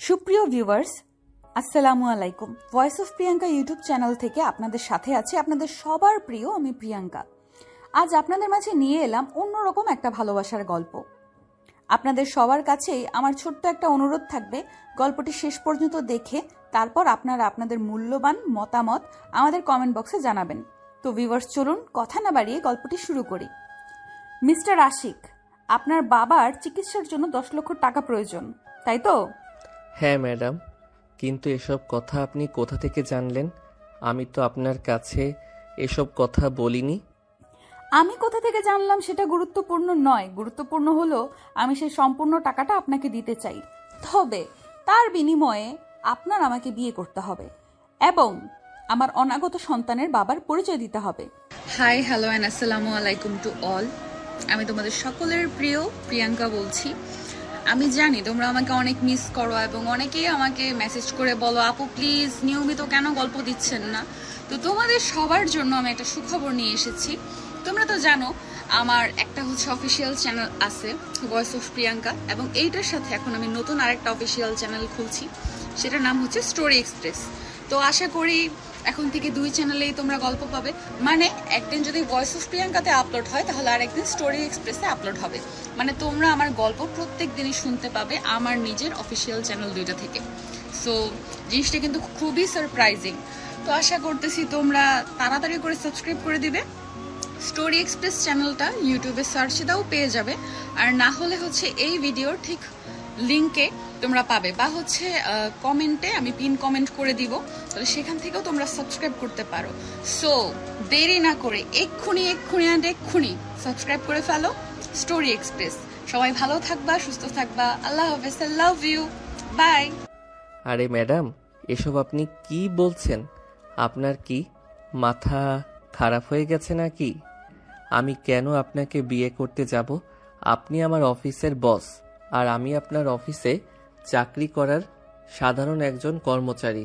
সুপ্রিয় ভিউয়ার্স, আসসালামু আলাইকুম। Voice of Priyanka YouTube channel থেকে আপনাদের সাথে আছে আপনাদের সবার প্রিয় আমি প্রিয়াঙ্কা। আজ আপনাদের মাঝে নিয়ে এলাম অন্যরকম একটা ভালোবাসার গল্প। আপনাদের সবার কাছেই আমার ছোট্ট একটা অনুরোধ থাকবে, গল্পটি শেষ পর্যন্ত দেখে তারপর আপনারা আপনাদের মূল্যবান মতামত আমাদের কমেন্ট বক্সে জানাবেন। তো ভিউয়ার্স, চলুন কথা না বাড়িয়ে গল্পটি শুরু করি। মিস্টার আশিক, আপনার বাবার চিকিৎসার জন্য 10 লক্ষ টাকা প্রয়োজন, তাই তো? হ্যাঁ ম্যাডাম, কিন্তু এসব কথা আপনি কোথা থেকে জানলেন? আমি তো আপনার কাছে এসব কথা বলিনি। আমি কোথা থেকে জানলাম সেটা গুরুত্বপূর্ণ নয়। গুরুত্বপূর্ণ হলো আমি সেই সম্পূর্ণ টাকাটা আপনাকে দিতে চাই, তবে তার বিনিময়ে আপনার আমাকে বিয়ে করতে হবে এবং আমার অনাগত সন্তানের বাবার পরিচয় দিতে হবে। হাই, হ্যালো অ্যান্ড আসসালামু আলাইকুম টু অল। আমি তোমাদের সকলের প্রিয় প্রিয়াঙ্কা বলছি। আমি জানি তোমরা আমাকে অনেক মিস করো এবং অনেকেই আমাকে মেসেজ করে বলো, আপু প্লিজ নিয়মিত কেন গল্প দিচ্ছেন না। তো তোমাদের সবার জন্য আমি একটা সুখবর নিয়ে এসেছি। তোমরা তো জানো আমার একটা অফিসিয়াল চ্যানেল আছে, ভয়েস অফ প্রিয়াঙ্কা, এবং এইটার সাথে এখন আমি নতুন আরেকটা অফিসিয়াল চ্যানেল খুলছি, সেটার নাম হচ্ছে স্টোরি এক্সপ্রেস। তো আশা করি এখন থেকে 2 চ্যানেলেই তোমরা গল্প পাবে। মানে একদিন যদি ভয়েস অফ প্রিয়াঙ্কাতে আপলোড হয় তাহলে আরেকদিন স্টোরি এক্সপ্রেসে আপলোড হবে। মানে তোমরা আমার গল্প প্রত্যেক দিনই শুনতে পাবে আমার নিজের অফিসিয়াল চ্যানেল 2টা থেকে। সো জিনিসটা কিন্তু খুবই সারপ্রাইজিং। তো আশা করতেছি তোমরা তাড়াতাড়ি করে সাবস্ক্রাইব করে দিবে। স্টোরি এক্সপ্রেস চ্যানেলটা ইউটিউবে সার্চ দাও, পেয়ে যাবে। আর না হলে এই ভিডিওর ঠিক লিংকে তোমরা পাবে, বা কমেন্টে আমি পিন কমেন্ট করে দিব, তাহলে সেখান থেকেও তোমরা সাবস্ক্রাইব করতে পারো। সো দেরি না করে এক্ষুনি সাবস্ক্রাইব করে ফেলো স্টোরি এক্সপ্রেস। সবাই ভালো থাকবা, সুস্থ থাকবা। আল্লাহ হাফেজ, আই লাভ ইউ, বাই। আরে ম্যাডাম, এসব আপনি কি বলছেন? আপনার কি মাথা খারাপ হয়ে গেছে নাকি? আমি কেন আপনাকে বিয়ে করতে যাব? আপনি আমার অফিসের বস, আর আমি আপনার অফিসে চাকরি করার সাধারণ একজন কর্মচারী।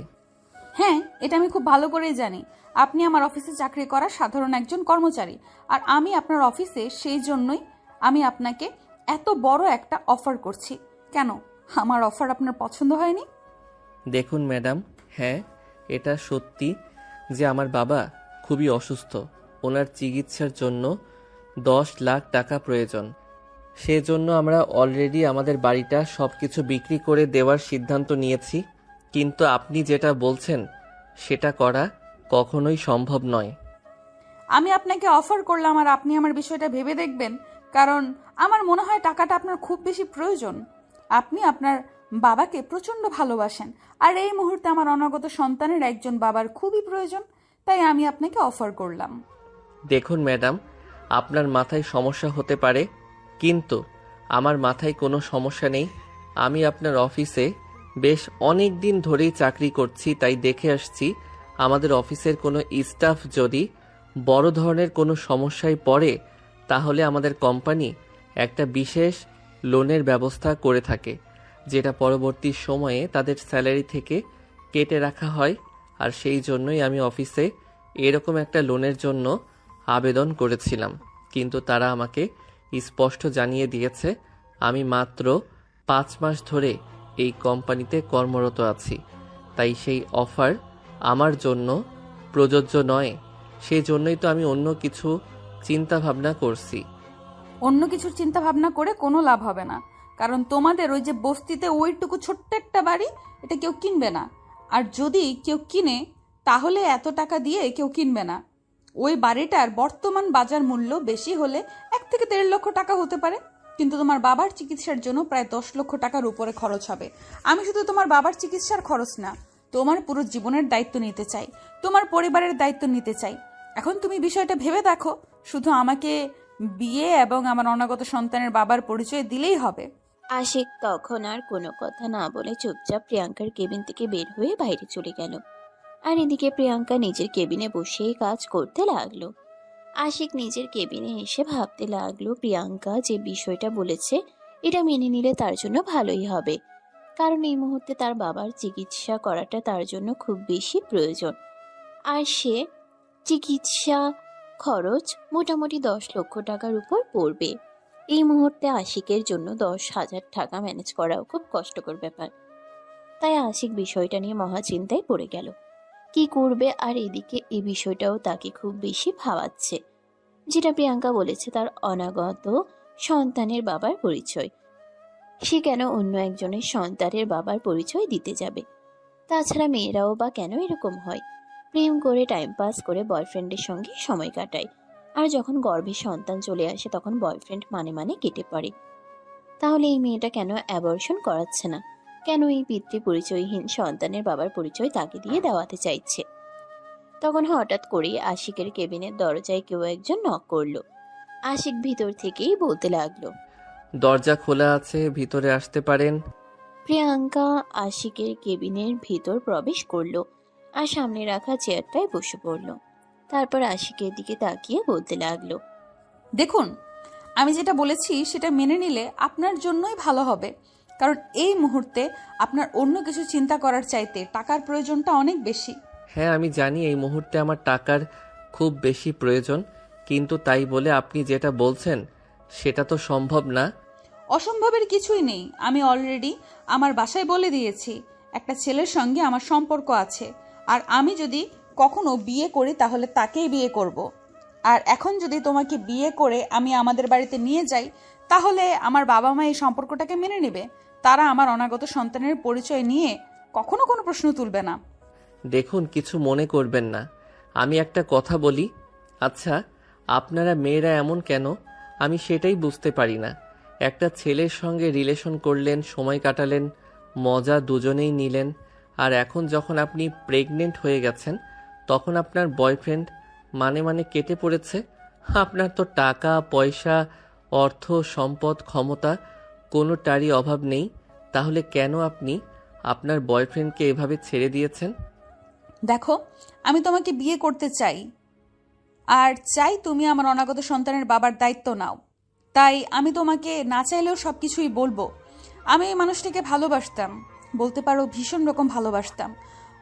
হ্যাঁ, এটা আমি খুব ভালো করেই জানি। আপনি আমার অফিসে চাকরি করা সাধারণ একজন কর্মচারী, আর আমি আপনার অফিসে, সেই জন্যই আমি আপনাকে এত বড় একটা অফার করছি। কেন, আমার অফার আপনার পছন্দ হয়নি? দেখুন ম্যাডাম, হ্যাঁ এটা সত্যি যে আমার বাবা খুবই অসুস্থ। ওনার চিকিৎসার জন্য 10 লাখ টাকা প্রয়োজন। সেজন্য আমরা অলরেডি আমাদের বাড়িটা সবকিছু বিক্রি করে দেওয়ার সিদ্ধান্ত নিয়েছি, কিন্তু আপনি যেটা বলছেন সেটা করা কখনোই সম্ভব নয়। আমি আপনাকে অফার করলাম আর আপনি আমার বিষয়টা ভেবে দেখবেন, কারণ আমার মনে হয় টাকাটা আপনার খুব বেশি প্রয়োজন। আপনি আপনার বাবাকে প্রচণ্ড ভালোবাসেন, আর এই মুহূর্তে আমার অনাগত সন্তানের একজন বাবার খুবই প্রয়োজন, তাই আমি আপনাকে অফার করলাম। দেখুন ম্যাডাম, আপনার মাথায় সমস্যা হতে পারে, কিন্তু আমার মাথায় কোনো সমস্যা নেই। আমি আপনার অফিসে বেশ অনেক দিন ধরেই চাকরি করছি, তাই দেখে আসছি আমাদের অফিসের কোনো স্টাফ যদি বড় ধরনের কোনো সমস্যায় পড়ে তাহলে আমাদের কোম্পানি একটা বিশেষ লোনের ব্যবস্থা করে থাকে, যেটা পরবর্তী সময়ে তাদের স্যালারি থেকে কেটে রাখা হয়। আর সেই জন্যই আমি অফিসে এরকম একটা লোনের জন্য আবেদন করেছিলাম, কিন্তু তারা আমাকে স্পষ্ট জানিয়ে দিয়েছে আমি মাত্র 5 মাস ধরে এই কোম্পানিতে কর্মরত আছি, তাই সেই অফার আমার জন্য প্রযোজ্য নয়। সেই জন্যই তো আমি অন্য কিছু চিন্তা ভাবনা করছি। অন্য কিছুর চিন্তা ভাবনা করে কোনো লাভ হবে না, কারণ তোমাদের ওই যে বস্তিতে ওইটুকু ছোট্ট একটা বাড়ি, এটা কেউ কিনবে না। আর যদি কেউ কিনে তাহলে এত টাকা দিয়ে কেউ কিনবে না। ওই বাড়িটার বর্তমান বাজার মূল্য বেশি হলে 1 থেকে 1.5 লক্ষ টাকা হতে পারে, কিন্তু তোমার বাবার চিকিৎসার জন্য প্রায় 10 লক্ষ টাকার উপরে খরচ হবে। আমি শুধু তোমার বাবার চিকিৎসার খরচ না, তোমার পুরো জীবনের দায়িত্ব নিতে চাই, তোমার পরিবারের দায়িত্ব নিতে চাই। এখন তুমি বিষয়টা ভেবে দেখো, শুধু আমাকে বিয়ে এবং আমার অনাগত সন্তানের বাবার পরিচয় দিলেই হবে। আশিক তখন আর কোনো কথা না বলে চুপচাপ প্রিয়াঙ্কার কেবিন থেকে বের হয়ে বাইরে চলে গেল। আর এদিকে প্রিয়াঙ্কা নিজের কেবিনে বসেই কাজ করতে লাগলো। আশিক নিজের কেবিনে এসে ভাবতে লাগলো প্রিয়াঙ্কা যে বিষয়টা বলেছে এটা মেনে নিলে তার জন্য ভালোই হবে, কারণ এই মুহূর্তে তার বাবার চিকিৎসা করাটা তার জন্য খুব বেশি প্রয়োজন। আর সে চিকিৎসা খরচ মোটামুটি 10 লক্ষ টাকার উপর পড়বে। এই মুহূর্তে আশিকের জন্য 10,000 টাকা ম্যানেজ করাও খুব কষ্টকর ব্যাপার। তাই আশিক বিষয়টা নিয়ে মহা চিন্তায় পড়ে গেল। কি করবে? আর এদিকে এই বিষয়টাও তাকে খুব বেশি ভাবাচ্ছে, যেটা প্রিয়াঙ্কা বলেছে তার অনাগত সন্তানের বাবার পরিচয়। সে কেন অন্য একজনের সন্তানের বাবার পরিচয় দিতে যাবে? তাছাড়া মেয়েরাও বা কেন এরকম হয়? প্রেম করে টাইম পাস করে বয়ফ্রেন্ডের সঙ্গে সময় কাটায়, আর যখন গর্ভে সন্তান চলে আসে তখন বয়ফ্রেন্ড মানে কেটে পড়ে। তাহলে এই মেয়েটা কেন অ্যাবর্শন করাচ্ছে না? কেন এই পিতৃ পরিচয়হীন সন্তানের বাবার পরিচয় তাকে দিয়ে দেওয়াতে চাইছে? তখন হঠাৎ করেই আশিকের কেবিনের দরজায় কেউ একজন নক করলো। আশিক ভিতর থেকেই বলতে লাগলো, দরজা খোলা আছে, ভিতরে আসতে পারেন। প্রিয়াঙ্কা আশিকের কেবিনের ভিতর প্রবেশ করলো আর সামনে রাখা চেয়ারটায় বসে পড়লো। তারপর আশিকের দিকে তাকিয়ে বলতে লাগলো, দেখুন, আমি যেটা বলেছি সেটা মেনে নিলে আপনার জন্যই ভালো হবে। কারণ এই মুহূর্তে আপনার অন্য কিছু চিন্তা করার চাইতে টাকার প্রয়োজনটা অনেক বেশি। হ্যাঁ, আমি জানি এই মুহূর্তে আমার টাকার খুব বেশি প্রয়োজন, কিন্তু তাই বলে আপনি যেটা বলছেন সেটা তো সম্ভব না। অসম্ভবের কিছুই নেই। আমি অলরেডি আমার বাসায় বলে দিয়েছি একটা ছেলের সঙ্গে আমার সম্পর্ক আছে, আর আমি যদি কখনো বিয়ে করি তাহলে তাকেই বিয়ে করব। আর এখন যদি তোমাকে বিয়ে করে আমি আমাদের বাড়িতে নিয়ে যাই তাহলে আমার বাবা মা এই সম্পর্কটাকে মেনে নেবে। তারা আমার অনাগত সন্তানের পরিচয় নিয়ে কখনো কোনো প্রশ্ন তুলবে না। দেখুন, কিছু মনে করবেন না, আমি একটা কথা বলি। আচ্ছা, আপনারা মেয়েরা এমন কেন আমি সেটাই বুঝতে পারি না। একটা ছেলের সঙ্গে রিলেশন করলেন, সময় কাটালেন, মজা দুজনেই নিলেন, আর এখন যখন আপনি প্রেগনেন্ট হয়ে গেছেন তখন আপনার বয়ফ্রেন্ড মানে কেটে পড়েছে। আপনার তো টাকা পয়সা, অর্থ সম্পদ, ক্ষমতা কোনোটারই অভাব নেই, তাহলে কেন আপনি আপনার বয়ফ্রেন্ডকে এভাবে ছেড়ে দিয়েছেন? দেখো, আমি তোমাকে বিয়ে করতে চাই, আর চাই তুমি আমার অনাগত সন্তানের বাবার দায়িত্ব নাও। তাই আমি তোমাকে না চাইলেও সব কিছুই বলবো। আমি এই মানুষটাকে ভালোবাসতাম, বলতে পারো ভীষণ রকম ভালোবাসতাম,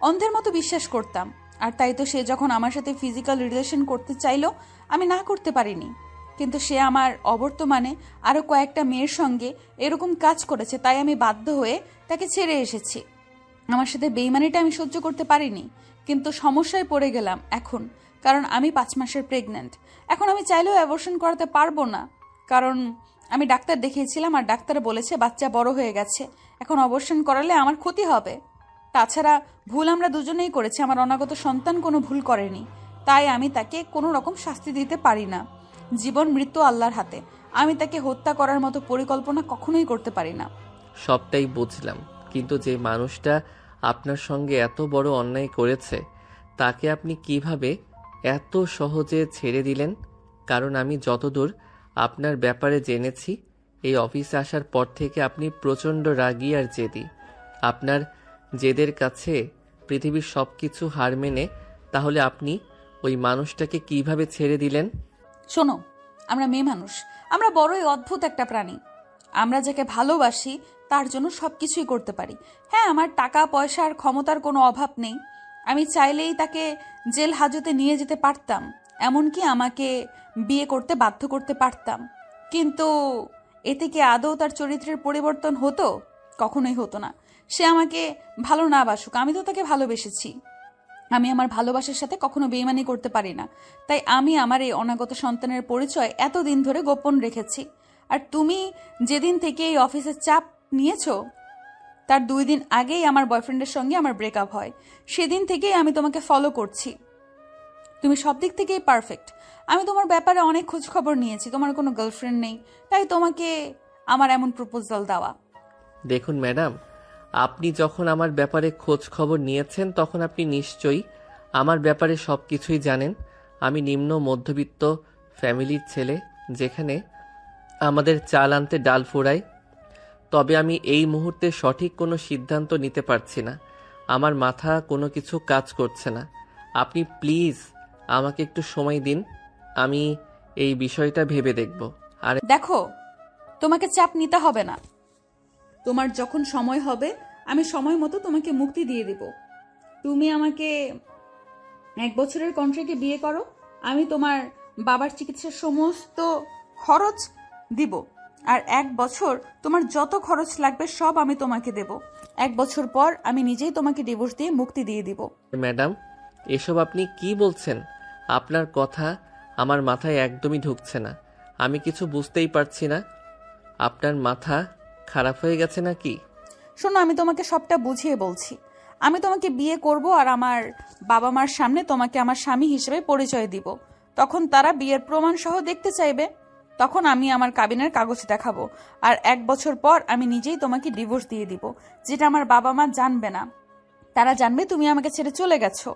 অন্ধের মতো বিশ্বাস করতাম। আর তাই তো সে যখন আমার সাথে ফিজিক্যাল রিলেশন করতে চাইলো আমি না করতে পারিনি। কিন্তু সে আমার অবর্তমানে আরও কয়েকটা মেয়ের সঙ্গে এরকম কাজ করেছে, তাই আমি বাধ্য হয়ে তাকে ছেড়ে এসেছি। আমার সাথে বেইমানিটা আমি সহ্য করতে পারিনি, কিন্তু সমস্যায় পড়ে গেলাম এখন, কারণ আমি 5 মাসের প্রেগন্যান্ট। এখন আমি চাইলেও অ্যাবর্শন করাতে পারবো না, কারণ আমি ডাক্তার দেখিয়েছিলাম আর ডাক্তার বলেছে বাচ্চা বড় হয়ে গেছে, এখন অ্যাবর্শন করালে আমার ক্ষতি হবে। তাছাড়া ভুল আমরা দুজনেই করেছি, আমার অনাগত সন্তান কোনো ভুল করেনি। তাই আমি তাকে কোনো রকম শাস্তি দিতে পারি না। জীবন মৃত্যু আল্লাহর হাতে, আমি তাকে হত্যা করার মতো পরিকল্পনা কখনোই করতে পারি না। সবটাই বুঝলাম, কিন্তু যে মানুষটা আপনার সঙ্গে এত বড় অন্যায় করেছে তাকে আপনি কিভাবে এত সহজে ছেড়ে দিলেন? কারণ আমি যতদূর আপনার ব্যাপারে জেনেছি, এই অফিসে আসার পর থেকে আপনি প্রচণ্ড রাগী আর জেদি। আপনার জেদের কাছে পৃথিবীর সব কিছু হার মেনে তাহলে আপনি ওই মানুষটাকে কিভাবে ছেড়ে দিলেন? শোনো, আমরা মেয়ে মানুষ, আমরা বড়ই অদ্ভুত একটা প্রাণী। আমরা যাকে ভালোবাসি তার জন্য সব কিছুই করতে পারি। হ্যাঁ, আমার টাকা পয়সা আর ক্ষমতার কোনো অভাব নেই, আমি চাইলেই তাকে জেল হাজতে নিয়ে যেতে পারতাম, এমনকি আমাকে বিয়ে করতে বাধ্য করতে পারতাম। কিন্তু এতে কি আদৌ তার চরিত্রের পরিবর্তন হতো? কখনোই হতো না। সে আমাকে ভালো না বাসুক, আমি তো তাকে ভালোবেসেছি। আমি আমার ভালোবাসার সাথে কখনো বেইমানি করতে পারি না। তাই আমি আমার এই অনাগত সন্তানের পরিচয় এতদিন ধরে গোপন রেখেছি। আর তুমি যেদিন থেকে এই অফিসের চাপ নিয়েছো তার 2 দিন আগেই আমার বয়ফ্রেন্ডের সঙ্গে আমার ব্রেকআপ হয়। সেদিন থেকেই আমি তোমাকে ফলো করছি। তুমি সব দিক থেকেই পারফেক্ট। আমি তোমার ব্যাপারে অনেক খোঁজ খবর নিয়েছি, তোমার কোনো গার্লফ্রেন্ড নেই, তাই তোমাকে আমার এমন প্রপোজাল দেওয়া। দেখুন ম্যাডাম, আপনি যখন আমার ব্যাপারে খোঁজ খবর নিয়েছেন তখন আপনি নিশ্চয়ই আমার ব্যাপারে সব কিছুই জানেন। আমি নিম্ন মধ্যবিত্ত ফ্যামিলির ছেলে, যেখানে আমাদের চাল আনতে ডাল ফোড়ায়। তবে আমি এই মুহূর্তে সঠিক কোনো সিদ্ধান্ত নিতে পারছি না, আমার মাথা কোনো কিছু কাজ করছে না। আপনি প্লিজ আমাকে একটু সময় দিন, আমি এই বিষয়টা ভেবে দেখব। আর দেখো, তোমাকে চাপ নিতে হবে না। তোমার যখন সময় হবে আমি সময় মতো তোমাকে মুক্তি দিয়ে দেব। তুমি আমাকে 1 বছরের কন্ট্রাক্টে বিয়ে করো, আমি তোমার বাবার চিকিৎসার সমস্ত খরচ দিব। আর 1 বছর তোমার যত খরচ লাগবে সব আমি তোমাকে দেব। 1 বছর পর আমি নিজেই তোমাকে ডিভোর্স দিয়ে মুক্তি দিয়ে দিব। ম্যাডাম, এসব আপনি কি বলছেন? আপনার কথা আমার মাথায় একদমই ঢুকছে না। আমি কিছু বুঝতেই পারছি না। আপনার মাথা খারাপ হয়ে গেছে নাকি? শোনো, আমি তোমাকে সবটা বুঝিয়ে বলছি। আমি তোমাকে বিয়ে করব আর আমার বাবা মার সামনে তোমাকে আমার স্বামী হিসেবে পরিচয় দিব। তখন তারা বিয়ের প্রমাণ সহ দেখতে চাইবে। তখন আমি আমার কাবিনের কাগজ দেখাবো। আর 1 বছর পর আমি নিজেই তোমাকে ডিভোর্স দিয়ে দিব, যেটা আমার বাবা মা জানবে না। তারা জানবে তুমি আমাকে ছেড়ে চলে গেছো।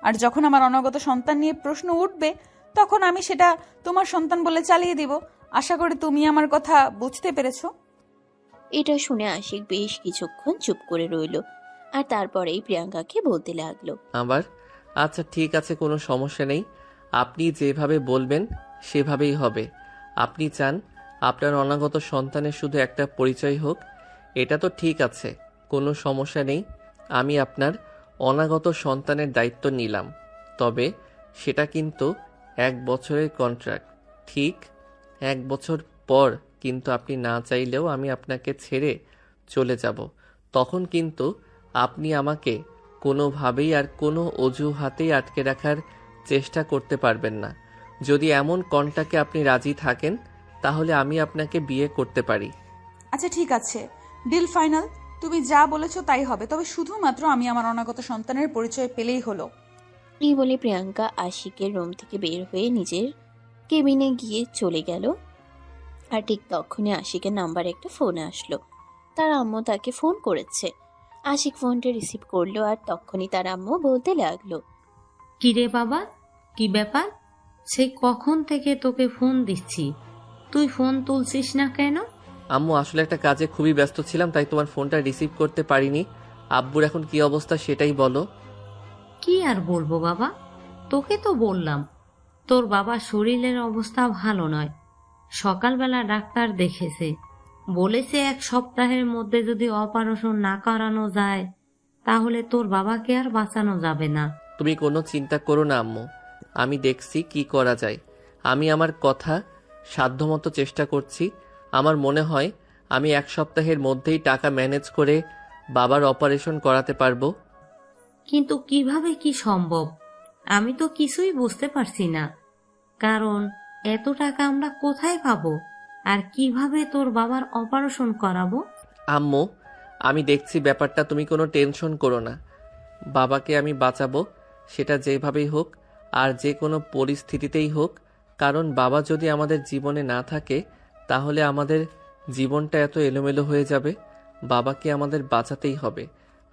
আর যখন আমার অনাগত সন্তান নিয়ে প্রশ্ন উঠবে, তখন আমি সেটা তোমার সন্তান বলে চালিয়ে দিব। আশা করি তুমি আমার কথা বুঝতে পেরেছো। এটা শুনে আশিক বেশ কিছুক্ষণ চুপ করে রইল, আর তারপরেই প্রিয়াঙ্কাকে বলতে লাগলো। আবার আচ্ছা ঠিক আছে, কোনো সমস্যা নেই। আপনি যেভাবে বলবেন সেভাবেই হবে। আপনি চান আপনার অনাগত সন্তানের শুধু একটা পরিচয় হোক, এটা তো ঠিক আছে, কোনো সমস্যা নেই। আমি আপনার অনাগত সন্তানের দায়িত্ব নিলাম, তবে সেটা কিন্তু 1 বছরের কন্ট্রাক্ট। ঠিক 1 বছর পর কিন্তু আপনি না চাইলেও আমি আপনাকে ছেড়ে চলে যাব। তখন কিন্তু আপনি আমাকে কোনোভাবেই আর কোনো অজুহাতেই আটকে রাখার চেষ্টা করতে পারবেন না। যদি এমন কন্ট্রাক্টে আপনি রাজি থাকেন, তাহলে আমি আপনাকে বিয়ে করতে পারি। আচ্ছা ঠিক আছে, ডিল ফাইনাল। তুমি যা বলেছো তাই হবে, তবে শুধুমাত্র আমি আমার অনাগত সন্তানের পরিচয় পেলেই হলো। এই বলে প্রিয়াঙ্কা আশিকের রুম থেকে বের হয়ে নিজের কেবিনে গিয়ে চলে গেল। আর ঠিক তখনই আশিকের নাম্বারে একটা ফোন আসলো। তার আম্মু তাকে ফোন করেছে। আশিক ফোনটা রিসিভ করলো, আর তখনই তার আম্মু বলতে লাগলো। কিরে বাবা, কি ব্যাপার? সেই কখন থেকে তোকে ফোন দিচ্ছি, তুই ফোন তুলছিস না কেন? আম্মু, আসলে একটা কাজে খুবই ব্যস্ত ছিলাম, তাই তোমার ফোনটা রিসিভ করতে পারিনি। আব্বুর এখন কি অবস্থা সেটাই বলো। কি আর বলবো বাবা, তোকে তো বললাম তোর বাবার শরীরের অবস্থা ভালো নয়। সকালবেলা ডাক্তার দেখেছে, বলেছে 1 সপ্তাহের মধ্যে যদি অপারেশন না করানো যায় তাহলে তোর বাবাকে আর বাঁচানো যাবে না। তুমি কোনো চিন্তা করো না আম্মু, আমি দেখছি কি করা যায়। আমি আমার কথা সাধ্যমতো চেষ্টা করছি। আমার মনে হয় আমি 1 সপ্তাহের মধ্যেই টাকা ম্যানেজ করে বাবার অপারেশন করাতে পারবো। কিন্তু কিভাবে কি সম্ভব আমি তো কিছুই বুঝতে পারছি না, কারণ এত টাকা আমরা কোথায় পাবো আর কিভাবে তোর বাবার অপারেশন করাবো? আম্মু, আমি দেখছি ব্যাপারটা, তুমি কোনো টেনশন করো না। বাবাকে আমি বাঁচাবো, সেটা যেভাবেই হোক আর যে কোনো পরিস্থিতিতেই হোক। কারণ বাবা যদি আমাদের জীবনে না থাকে, তাহলে আমাদের জীবনটা এত এলোমেলো হয়ে যাবে। বাবাকে আমাদের বাঁচাতেই হবে।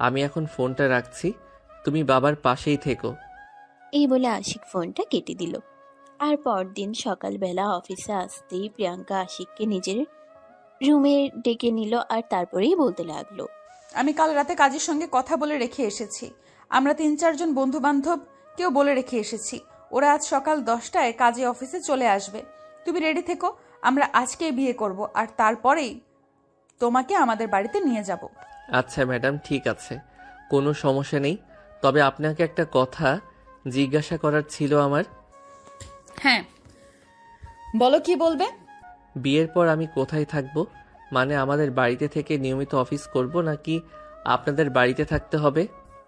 আমি এখন ফোনটা রাখছি, তুমি বাবার পাশেই থেকো। এই বলে আশিক ফোনটা কেটে দিল। আর পরদিন সকালবেলা অফিসে আসতেই প্রিয়াঙ্কা আশিককে নিজের রুমে ডেকে নিল, আর তারপরেই বলতে লাগলো। আমি কাল রাতে কাজের সঙ্গে কথা বলে রেখে এসেছি। আমরা 3-4 জন বন্ধু বান্ধব কেউ বলে রেখে এসেছি, ওরা আজ সকাল 10টায় কাজে অফিসে চলে আসবে। তুমি রেডি থেকো, আমরা আজকেই বিয়ে করব আর তারপরেই তোমাকে আমাদের বাড়িতে নিয়ে যাব। আচ্ছা ম্যাডাম, ঠিক আছে, কোনো সমস্যা নেই। তবে আপনাকে একটা কথা জিজ্ঞাসা করার ছিল আমার। হ্যাঁ বলো, কি বলবে? বিয়ের পর আমি কোথায় থাকব? মানে আমাদের বাড়িতে থেকে নিয়মিত অফিস করব নাকি আপনাদের বাড়িতে থাকতে হবে?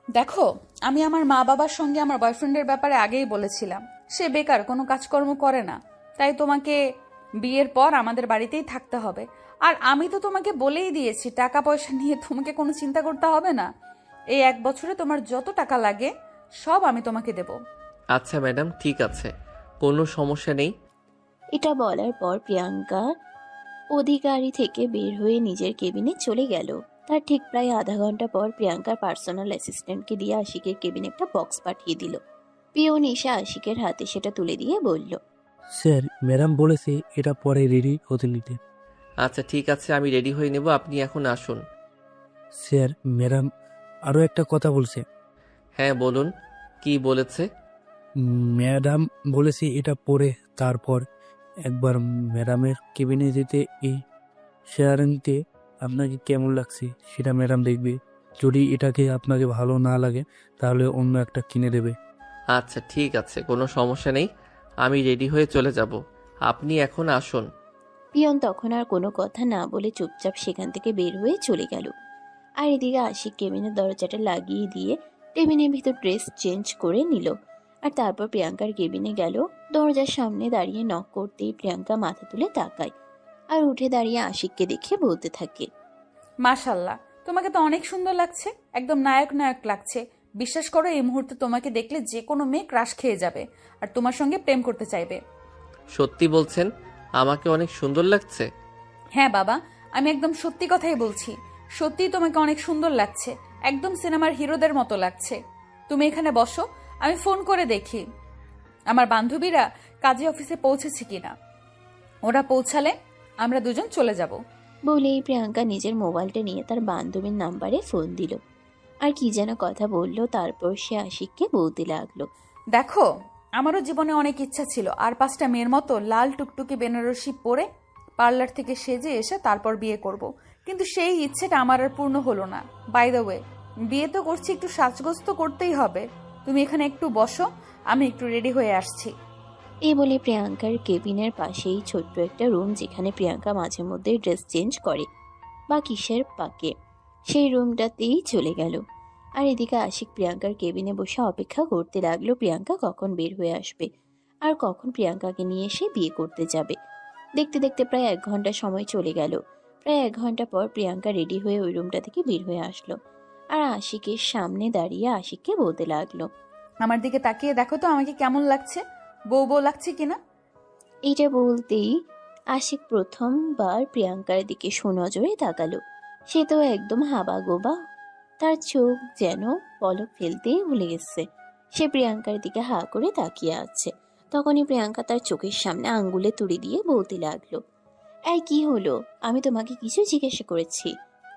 দেখো, আমি আমার মা বাবার সঙ্গে আমার বয়ফ্রেন্ডের ব্যাপারে আগেই বলেছিলাম। সে বেকার, কোনো কাজকর্ম করে না, তাই তোমাকে বিয়ের পর আমাদের বাড়িতেই থাকতে হবে। আর আমি তো তোমাকে বলেই দিয়েছি, টাকা পয়সা নিয়ে তোমাকে কোনো চিন্তা করতে হবে না। এই 1 বছরে তোমার যত টাকা লাগে সব আমি তোমাকে দেব। আচ্ছা ম্যাডাম, ঠিক আছে, কোনো সমস্যা নেই। এটা বলার পর প্রিয়াঙ্কা অধিকারী থেকে বের হয়ে নিজের কেবিনে চলে গেল। তার ঠিক প্রায় আধা ঘন্টা পর প্রিয়াঙ্কার পার্সোনাল অ্যাসিস্ট্যান্টকে দিয়ে আশিকের কেবিনে একটা বক্স পাঠিয়ে দিল। পিয়ন এসে আশিকের হাতে সেটা তুলে দিয়ে বলল। স্যার, ম্যাডাম বলেছে এটা পরে রেডি হতে নিতে। আচ্ছা ঠিক আছে, আমি রেডি হয়ে নেব, আপনি এখন আসুন। স্যার, ম্যাডাম আরও একটা কথা বলছে। হ্যাঁ বলুন, কি বলেছে? ম্যাডাম বলেছে এটা পরে তারপর একবার ম্যাডামের কেবিনে যেতে এই শেয়ারিংতে আপনাকে কেমন লাগছে সেটা ম্যাডাম দেখবে। যদি এটাকে আপনাকে ভালো না লাগে তাহলে অন্য একটা কিনে দেবে। আচ্ছা ঠিক আছে, কোনো সমস্যা নেই, আমি রেডি হয়ে চলে যাব, আপনি এখন আসুন। পিয়ন তখন আর কোনো কথা না বলে চুপচাপ সেখান থেকে বের হয়ে চলে গেল। আর এদিকে আশিক কেবিনের দরজাটা লাগিয়ে দিয়ে টেবিলের ভিতর ড্রেস চেঞ্জ করে নিল। আর তারপর প্রিয়াঙ্কার কেবিনে গেল। দরজার সামনে দাঁড়িয়ে নক করতেই প্রিয়াঙ্কা মাথা তুলে তাকায় আর উঠে দাঁড়িয়ে আশিককে দেখে বলতে থাকে, মাশাল্লাহ, তোমাকে তো অনেক সুন্দর লাগছে, একদম নায়ক নায়ক লাগছে। বিশ্বাস করো, এই মুহূর্তে তোমাকে দেখলে যে কোনো মেয়ে ক্রাশ খেয়ে যাবে আর তোমার সঙ্গে প্রেম করতে চাইবে। সত্যি বলছেন আমাকে অনেক সুন্দর লাগছে? হ্যাঁ বাবা, আমি একদম সত্যি কথাই বলছি। সত্যিই তোমাকে অনেক সুন্দর লাগছে, একদম সিনেমার হিরোদের মতো লাগছে। তুমি এখানে বসো, আমি ফোন করে দেখি আমার বান্ধবীরা কাজী অফিসে পৌঁছেছে কিনা। ওরা পৌঁছালে আমরা দুজন চলে যাব। বলেই প্রিয়াঙ্কা নিজের মোবাইলটা নিয়ে তার বান্ধবীর নাম্বারে ফোন দিল। আর কি যেন কথা বলল, তারপর সে আশিককে বলতে লাগলো, দেখো, আমারও জীবনে অনেক ইচ্ছা ছিল আর 5টা মেয়ের মতো লাল টুকটুকি বেনারসি পরে পার্লার থেকে সেজে এসে তারপর বিয়ে করব। কিন্তু সেই ইচ্ছেটা আমার আর পূর্ণ হলো না। বাই দ্য ওয়ে, বিয়ে তো করছি, একটু সাজগোজ তো করতেই হবে। তুমি এখানে একটু বসো, আমি একটু রেডি হয়ে আসছি। এই বলে প্রিয়াঙ্কার কেবিনের পাশেই ছোট্ট একটা রুম, যেখানে প্রিয়াঙ্কা মাঝে মধ্যে ড্রেস চেঞ্জ করে বা কিসের পাকে, সেই রুমটাতেই চলে গেল। আর এদিকে আশিক প্রিয়াঙ্কার কেবিনে বসে অপেক্ষা করতে লাগলো প্রিয়াঙ্কা কখন বের হয়ে আসবে আর কখন প্রিয়াঙ্কাকে নিয়ে এসে বিয়ে করতে যাবে। দেখতে দেখতে প্রায় 1 ঘন্টা সময় চলে গেল। প্রায় 1 ঘন্টা পর প্রিয়াঙ্কা রেডি হয়ে ওই রুমটা থেকে বের হয়ে আসলো আর আশিকের সামনে দাঁড়িয়ে আশিককে বলতে লাগলো, আমার দিকে তাকিয়ে দেখো তো আমাকে কেমন লাগছে, বউ বউ লাগছে কিনা। এটা বলতেই আশিক প্রথমবার প্রিয়াঙ্কার দিকে সুনজরে তাকালো। সে তো একদম হাবা গোবা, তার চোখ যেন পলক ফেলতেই ভুলে গেছে। সে প্রিয়াঙ্কার দিকে হা করে তাকিয়ে আছে। তখনই প্রিয়াঙ্কা তার চোখের সামনে আঙ্গুলে তুড়ি দিয়ে বলতে লাগলো, এই কি হলো? আমি তোমাকে কিছু জিজ্ঞাসা করেছি,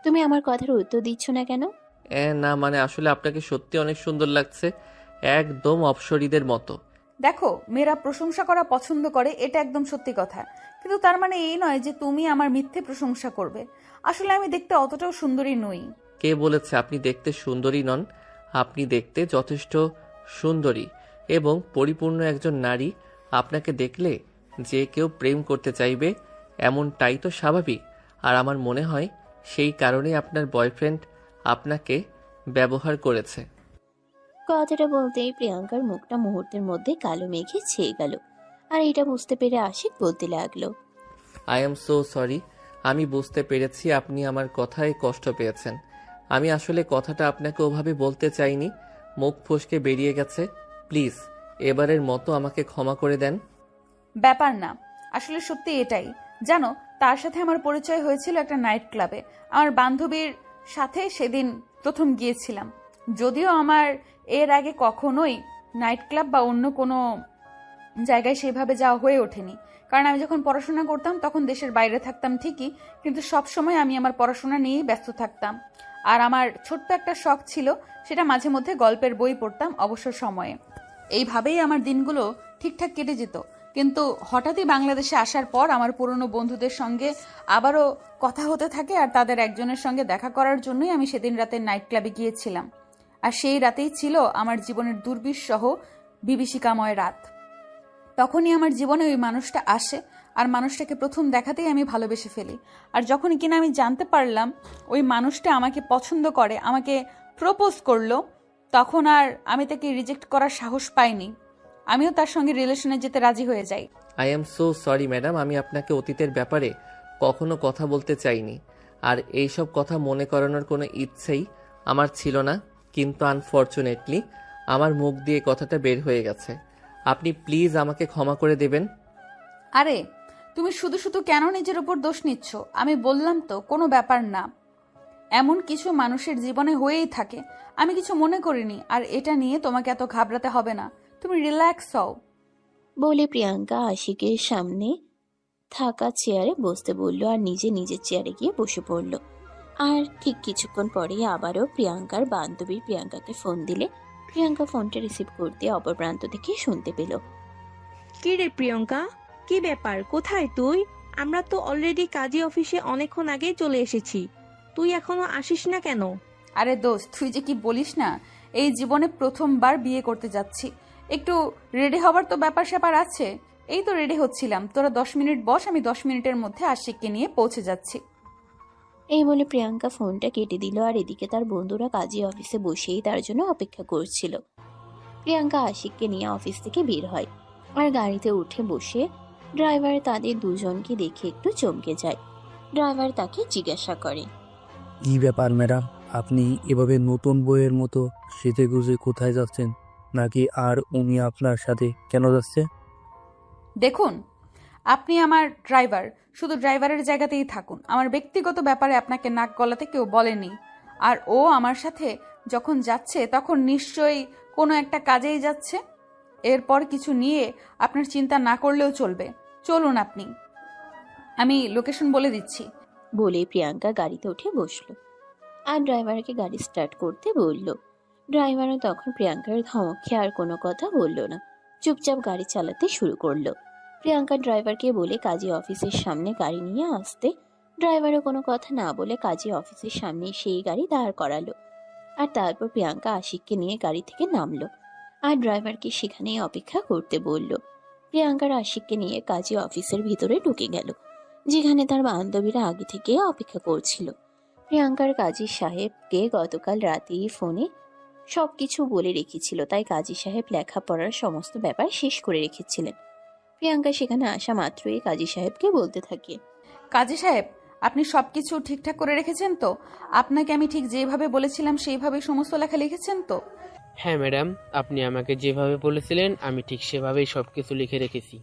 তুমি আমার কথার উত্তর দিচ্ছ না কেন? না মানে আসলে আপনাকে সত্যি অনেক সুন্দর লাগছে, একদম অপ্সরীদের মতো। দেখো, মেয়েরা প্রশংসা করা পছন্দ করে, এটা একদম সত্যি কথা। কিন্তু তার মানে এই নয় যে তুমি আমার মিথ্যে প্রশংসা করবে। আসলে আমি দেখতে অতটাও সুন্দরী নই। কে বলেছে আপনি দেখতে সুন্দরী নন? আপনি দেখতে যথেষ্ট সুন্দরী এবং পরিপূর্ণ একজন নারী। আপনাকে দেখলে যে কেউ প্রেম করতে চাইবে, এমনটাই তো স্বাভাবিক। আর আমার মনে হয় সেই কারণেই আপনার বয়ফ্রেন্ড আপনাকে ব্যবহার করেছে। কথাটা বলতেই প্রিয়াঙ্কার মুখটা মুহূর্তের মধ্যে কালো মেঘে ছেয়ে গেল। আর এটা বুঝতে পেরে আশিক বলতে লাগলো, আই এম সো সরি। আমি বুঝতে পেরেছি আপনি আমার কথায় কষ্ট পেয়েছেন। আমি আসলে কথাটা আপনাকে ওভাবে বলতে চাইনি, মুখ ফসকে বেরিয়ে গেছে। প্লিজ এবারের মতো আমাকে ক্ষমা করে দেন। ব্যাপার না, আসলে সত্যি এটাই। জানো, তার সাথে আমার পরিচয় হয়েছিল একটা নাইট ক্লাবে। আমার বান্ধবীর সাথে সেদিন প্রথম গিয়েছিলাম। যদিও আমার এর আগে কখনোই নাইট ক্লাব বা অন্য কোনো জায়গায় সেভাবে যাওয়া হয়ে ওঠেনি। কারণ আমি যখন পড়াশোনা করতাম তখন দেশের বাইরে থাকতাম ঠিকই, কিন্তু সব সময় আমি আমার পড়াশোনা নিয়েই ব্যস্ত থাকতাম। আর আমার ছোট্ট একটা শখ ছিল, সেটা মাঝে মধ্যে গল্পের বই পড়তাম অবসর সময়ে। এইভাবেই আমার দিনগুলো ঠিকঠাক কেটে যেত। কিন্তু হঠাৎই বাংলাদেশে আসার পর আমার পুরনো বন্ধুদের সঙ্গে আবারও কথা হতে থাকে, আর তাদের একজনের সঙ্গে দেখা করার জন্যই আমি সেদিন রাতে নাইট ক্লাবে গিয়েছিলাম। আর সেই রাতেই ছিল আমার জীবনের দুর্বিষহ বিভীষিকাময় রাত। তখনই আমার জীবনে ওই মানুষটা আসে, আর মানুষটাকে প্রথম দেখাতেই আমি ভালোবেসে ফেলি। আর যখনই কিনা আমি জানতে পারলাম ওই মানুষটা আমাকে পছন্দ করে, আমাকে প্রপোজ করলো, তখন আর আমি তাকে রিজেক্ট করার সাহস পাইনি। আমিও তার সঙ্গে রিলেশনে যেতে রাজি হয়ে যাই। I am so sorry madam, আমি আপনাকে অতীতের ব্যাপারে কখনো কথা বলতে চাইনি। আর এইসব কথা মনে করানোর কোনো ইচ্ছেই আমার ছিল না, কিন্তু আনফর্চুনেটলি আমার মুখ দিয়ে কথাটা বের হয়ে গেছে। আপনি প্লিজ আমাকে ক্ষমা করে দেবেন। আরে তুমি শুধু শুধু কেন নিজের উপর দোষ নিচ্ছ? আমি বললাম তো, কোনো ব্যাপার না। এমন কিছু মানুষের জীবনে হয়েই থাকে, আমি কিছু মনে করিনি। আর এটা নিয়ে তোমাকে এত ঘাবড়াতে হবে না, তুমি রিল্যাক্স হও। বলে প্রিয়াঙ্কা আশিকের সামনে থাকা চেয়ারে বসতে বলল আর নিজে নিজের চেয়ারে গিয়ে বসে পড়ল। আর ঠিক কিছুক্ষণ পরেই আবারও প্রিয়াঙ্কার বান্ধবী প্রিয়াঙ্কাকে ফোন দিলে প্রিয়াঙ্কা ফোনটা রিসিভ করতে অপর প্রান্ত থেকে শুনতে পেল, কি রে প্রিয়ঙ্কা, কি ব্যাপার, কোথায় তুই? আমরা তো অলরেডি কাজী অফিসে অনেকক্ষণ আগেই চলে এসেছি, তুই এখনো আসিস না কেন? আরে দোস্ত, তুই যে কি বলিস না, এই জীবনে প্রথমবার বিয়ে করতে যাচ্ছি, একটু রেডি হবার তো ব্যাপার স্যাপার আছে। এই তো রেডি হচ্ছিলাম, তোরা 10 মিনিট বস, আমি 10 মিনিটের মধ্যে আশিককে নিয়ে পৌঁছে যাচ্ছি। এই বলে প্রিয়াঙ্কা ফোনটা কেটে দিল। আর এদিকে তার বন্ধুরা কাজী অফিসে বসেই তার জন্য অপেক্ষা করছিল। প্রিয়াঙ্কা আশিককে নিয়ে অফিস থেকে বের হয় আর গাড়িতে উঠে বসে ড্রাইভার তাদের দুজনকে দেখে একটু চমকে যায়। ড্রাইভার তাকে জিজ্ঞাসা করে, কি ব্যাপার ম্যাডাম, আপনি এভাবে নতুন বইয়ের মতো সেজে গুজে কোথায় যাচ্ছেন? নাকি আর উনি আপনার সাথে কেন যাচ্ছে? দেখুন, আপনি আমার ড্রাইভার, শুধু ড্রাইভারের জায়গাতেই থাকুন। আমার ব্যক্তিগত ব্যাপারে আপনাকে নাক গলাতে কেউ বলেনি। আর ও আমার সাথে যখন যাচ্ছে তখন নিশ্চয়ই কোনো একটা কাজেই যাচ্ছে। এরপর কিছু নিয়ে আপনার চিন্তা না করলেও চলবে। চলুন আপনি, আমি লোকেশন বলে দিচ্ছি। বলে প্রিয়াঙ্কা গাড়িতে উঠে বসলো আর ড্রাইভারকে গাড়ি স্টার্ট করতে বলল। ড্রাইভারও তখন প্রিয়াঙ্কার ধমক খেয়ে আর কোনো কথা বলল না, চুপচাপ গাড়ি চালাতে শুরু করলো। প্রিয়াঙ্কা ড্রাইভারকে বলে কাজী অফিসের সামনে গাড়ি নিয়ে আসতে ড্রাইভারও কোনো কথা না বলে কাজী অফিসের সামনে সেই গাড়ি দাঁড় করালো। আর তারপর প্রিয়াঙ্কা আশিককে নিয়ে গাড়ি থেকে নামলো আর ড্রাইভারকে সেখানেই অপেক্ষা করতে বলল। প্রিয়াঙ্কার আশিককে নিয়ে কাজী অফিসের ভিতরে ঢুকে গেল, যেখানে তার বান্ধবীরা আগে থেকে অপেক্ষা করছিল। প্রিয়াঙ্কার কাজী সাহেবকে গতকাল রাতেই ফোনে সবকিছু বলে রেখেছিল, তাই কাজী সাহেব লেখাপড়ার সমস্ত ব্যাপার শেষ করে রেখেছিলেন। প্রিয়াঙ্কা সেখানে আসা মাত্রই কাজী সাহেবকে বলতে থাকে, কাজী সাহেব, আপনি সবকিছু ঠিকঠাক করে রেখেছেন তো? আপনাকে আমি ঠিক যেভাবে বলেছিলাম সেইভাবে সমস্ত লেখা লিখেছেন তো? হ্যাঁ ম্যাডাম, আপনি আমাকে যেভাবে বলেছিলেন আমি ঠিক সেভাবেই সব কিছু লিখে রেখেছি।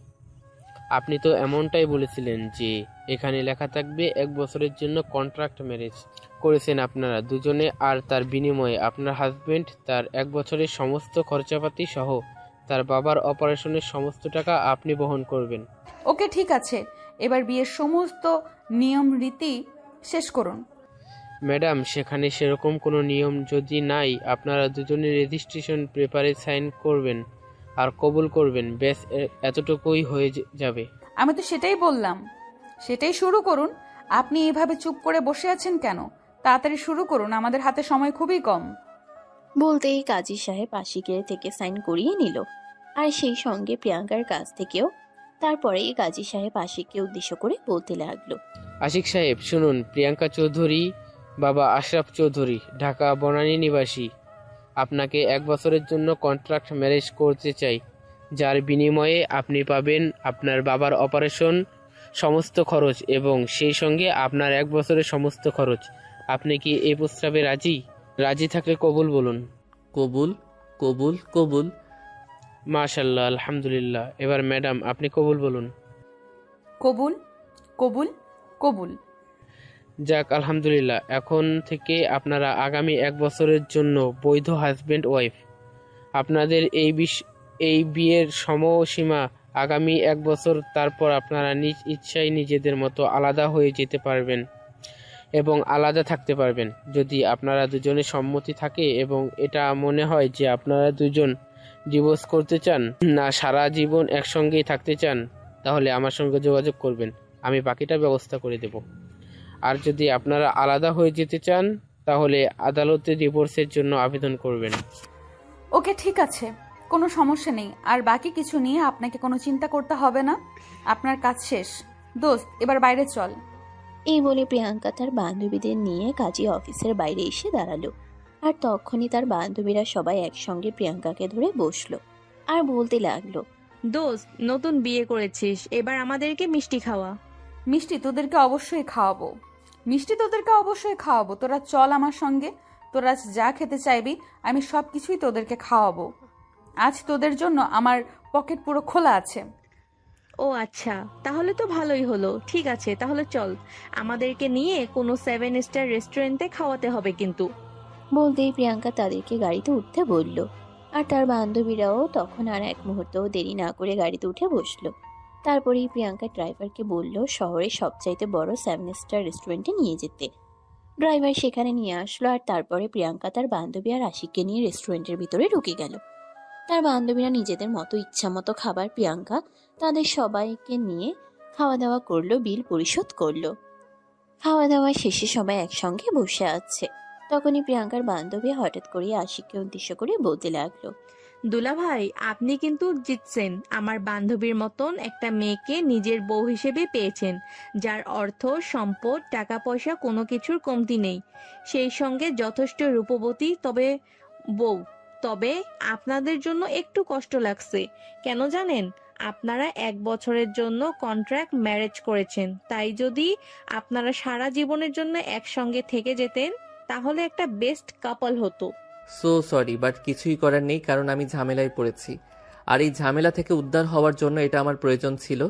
আপনি তো এমনটাই বলেছিলেন যে এখানে লেখা থাকবে 1 বছরের জন্য কন্ট্রাক্ট ম্যারেজ করেছেন আপনারা দুজনে, আর তার বিনিময়ে আপনার হাজবেন্ড তার 1 বছরের সমস্ত খরচাপাতি সহ তার বাবার অপারেশনের সমস্ত টাকা আপনি বহন করবেন। ওকে, ঠিক আছে, এবার বিয়ের সমস্ত নিয়ম রীতি শেষ করুন। ম্যাডাম, সেখানে সেরকম কোনো নিয়ম যদি নাই, আপনারা দুজনে রেজিস্ট্রেশন পেপারে সাইন করবেন আর কবুল করবেন, ব্যাস এতটুকুই হয়ে যাবে। আমি তো সেটাই বললাম, সেটাই শুরু করুন। আপনি এভাবে চুপ করে বসে আছেন কেন? তাড়াতাড়ি শুরু করুন, আমাদের হাতে সময় খুবই কম। বলতেই কাজী সাহেব আশিকের থেকে সাইন করিয়ে নিল আর সেই সঙ্গে প্রিয়াঙ্কার কাছ থেকেও। তারপরেই কাজী সাহেব আশিককে উদ্দেশ্য করে বলতে লাগলো, আশিক সাহেব শুনুন, প্রিয়াঙ্কা চৌধুরী বাবা আশরাফ চৌধুরী ঢাকা বনানী নিবাসী আপনাকে 1 বছরের জন্য কন্ট্রাক্ট ম্যারেজ করতে চাই, যার বিনিময়ে আপনি পাবেন আপনার বাবার অপারেশন সমস্ত খরচ এবং সেই সঙ্গে আপনার 1 বছরের সমস্ত খরচ। আপনি কি এই প্রস্তাবে রাজি? রাজি থাকলে কবুল বলুন। কবুল, কবুল, কবুল। মাশাল্লাহ, আলহামদুলিল্লাহ। এবার ম্যাডাম আপনি কবুল বলুন। কবুল, কবুল, কবুল। যাক, আলহামদুলিল্লাহ। এখন থেকে আপনারা আগামী 1 বছরের জন্য বৈধ হাজব্যান্ড ওয়াইফ। আপনাদের এই বিয়ের সময়সীমা আগামী 1 বছর, তারপর আপনারা নিজ ইচ্ছায় নিজেদের মতো আলাদা হয়ে যেতে পারবেন এবং আলাদা থাকতে পারবেন। যদি আপনারা দুজনের সম্মতি থাকে এবং এটা মনে হয় যে আপনারা দুজন ডিভোর্স করতে চান না সারা জীবন একসঙ্গেই থাকতে চান, তাহলে আমার সঙ্গে যোগাযোগ করবেন, আমি বাকিটা ব্যবস্থা করে দেব। আর যদি আপনারা আলাদা হয়ে যেতে চান তাহলে আদালতে ডিভোর্সের জন্য আবেদন করবেন। ওকে, ঠিক আছে, কোনো সমস্যা নেই। আর বাকি কিছু নিয়ে আপনাকে কোনো চিন্তা করতে হবে না, আপনার কাজ শেষ। দোস্ত, এবার বাইরে চল। এই বলে প্রিয়াঙ্কা তার বান্ধবীদের নিয়ে কাজী অফিসের বাইরে এসে দাঁড়ালো। আর তখনই তার বান্ধবীরা সবাই একসঙ্গে প্রিয়াঙ্কাকে ধরে বসলো আর বলতে লাগলো, দোস্ত, নতুন বিয়ে করেছিস, এবার আমাদেরকে মিষ্টি খাওয়া। মিষ্টি তোদেরকে অবশ্যই খাওয়াবো, মিষ্টি তোদেরকে অবশ্যই খাওয়াবো। তোরা চল আমার সঙ্গে, তোরা যা খেতে চাইবি আমি সব কিছুই তোদেরকে খাওয়াবো। আজ তোদের জন্য আমার পকেট পুরো খোলা আছে। ও আচ্ছা, তাহলে তো ভালোই হলো। ঠিক আছে, তাহলে চল, আমাদেরকে নিয়ে কোনো 7 স্টার রেস্টুরেন্টে খাওয়াতে হবে কিন্তু। বলতেই প্রিয়াঙ্কা তাদেরকে গাড়িতে উঠতে বলল। আর তার বান্ধবীরাও তখন আর এক মুহূর্তও দেরি না করে গাড়িতে উঠে বসলো। তারপরেই প্রিয়াঙ্কা ড্রাইভারকে বলল শহরের সবচাইতে বড় 7 স্টার রেস্টুরেন্টে নিয়ে যেতে। ড্রাইভার সেখানে নিয়ে আসলো আর তারপরে প্রিয়াঙ্কা তার বান্ধবী আর আশিককে নিয়ে রেস্টুরেন্টের ভিতরে ঢুকে গেল। তার বান্ধবীরা নিজেদের মতো ইচ্ছা মতো খাবার, প্রিয়াঙ্কা তাদের সবাইকে নিয়ে খাওয়া দাওয়া করলো, বিল পরিশোধ করলো। খাওয়া দাওয়া শেষে সবাই একসঙ্গে বসে আছে। তখনই প্রিয়াঙ্কার বান্ধবী হঠাৎ করে আশিককে উদ্দেশ্য করে বলতে লাগলো, দুলাভাই, আপনি কিন্তু জিতছেন। আমার বান্ধবীর মতন একটা মেয়েকে নিজের বউ হিসেবে পেয়েছেন, যার অর্থ, সম্পদ, টাকা পয়সা কোনো কিছুর কমতি নেই, সেই সঙ্গে যথেষ্ট রূপবতী বউ। তবে আপনাদের জন্য একটু কষ্ট লাগছে। কেন জানেন? আপনারা 1 বছরের জন্য কন্ট্রাক্ট ম্যারেজ করেছেন। তাই যদি আপনারা সারা জীবনের জন্য একসঙ্গে থেকে যেতেন, তাহলে একটা বেস্ট কাপল হতো। সো সরি, বাট কিছুই করার নেই, কারণ আমি ঝামেলায় পড়েছি। আর এই ঝামেলা থেকে উদ্ধার হওয়ার জন্য এটা আমার প্রয়োজন ছিল,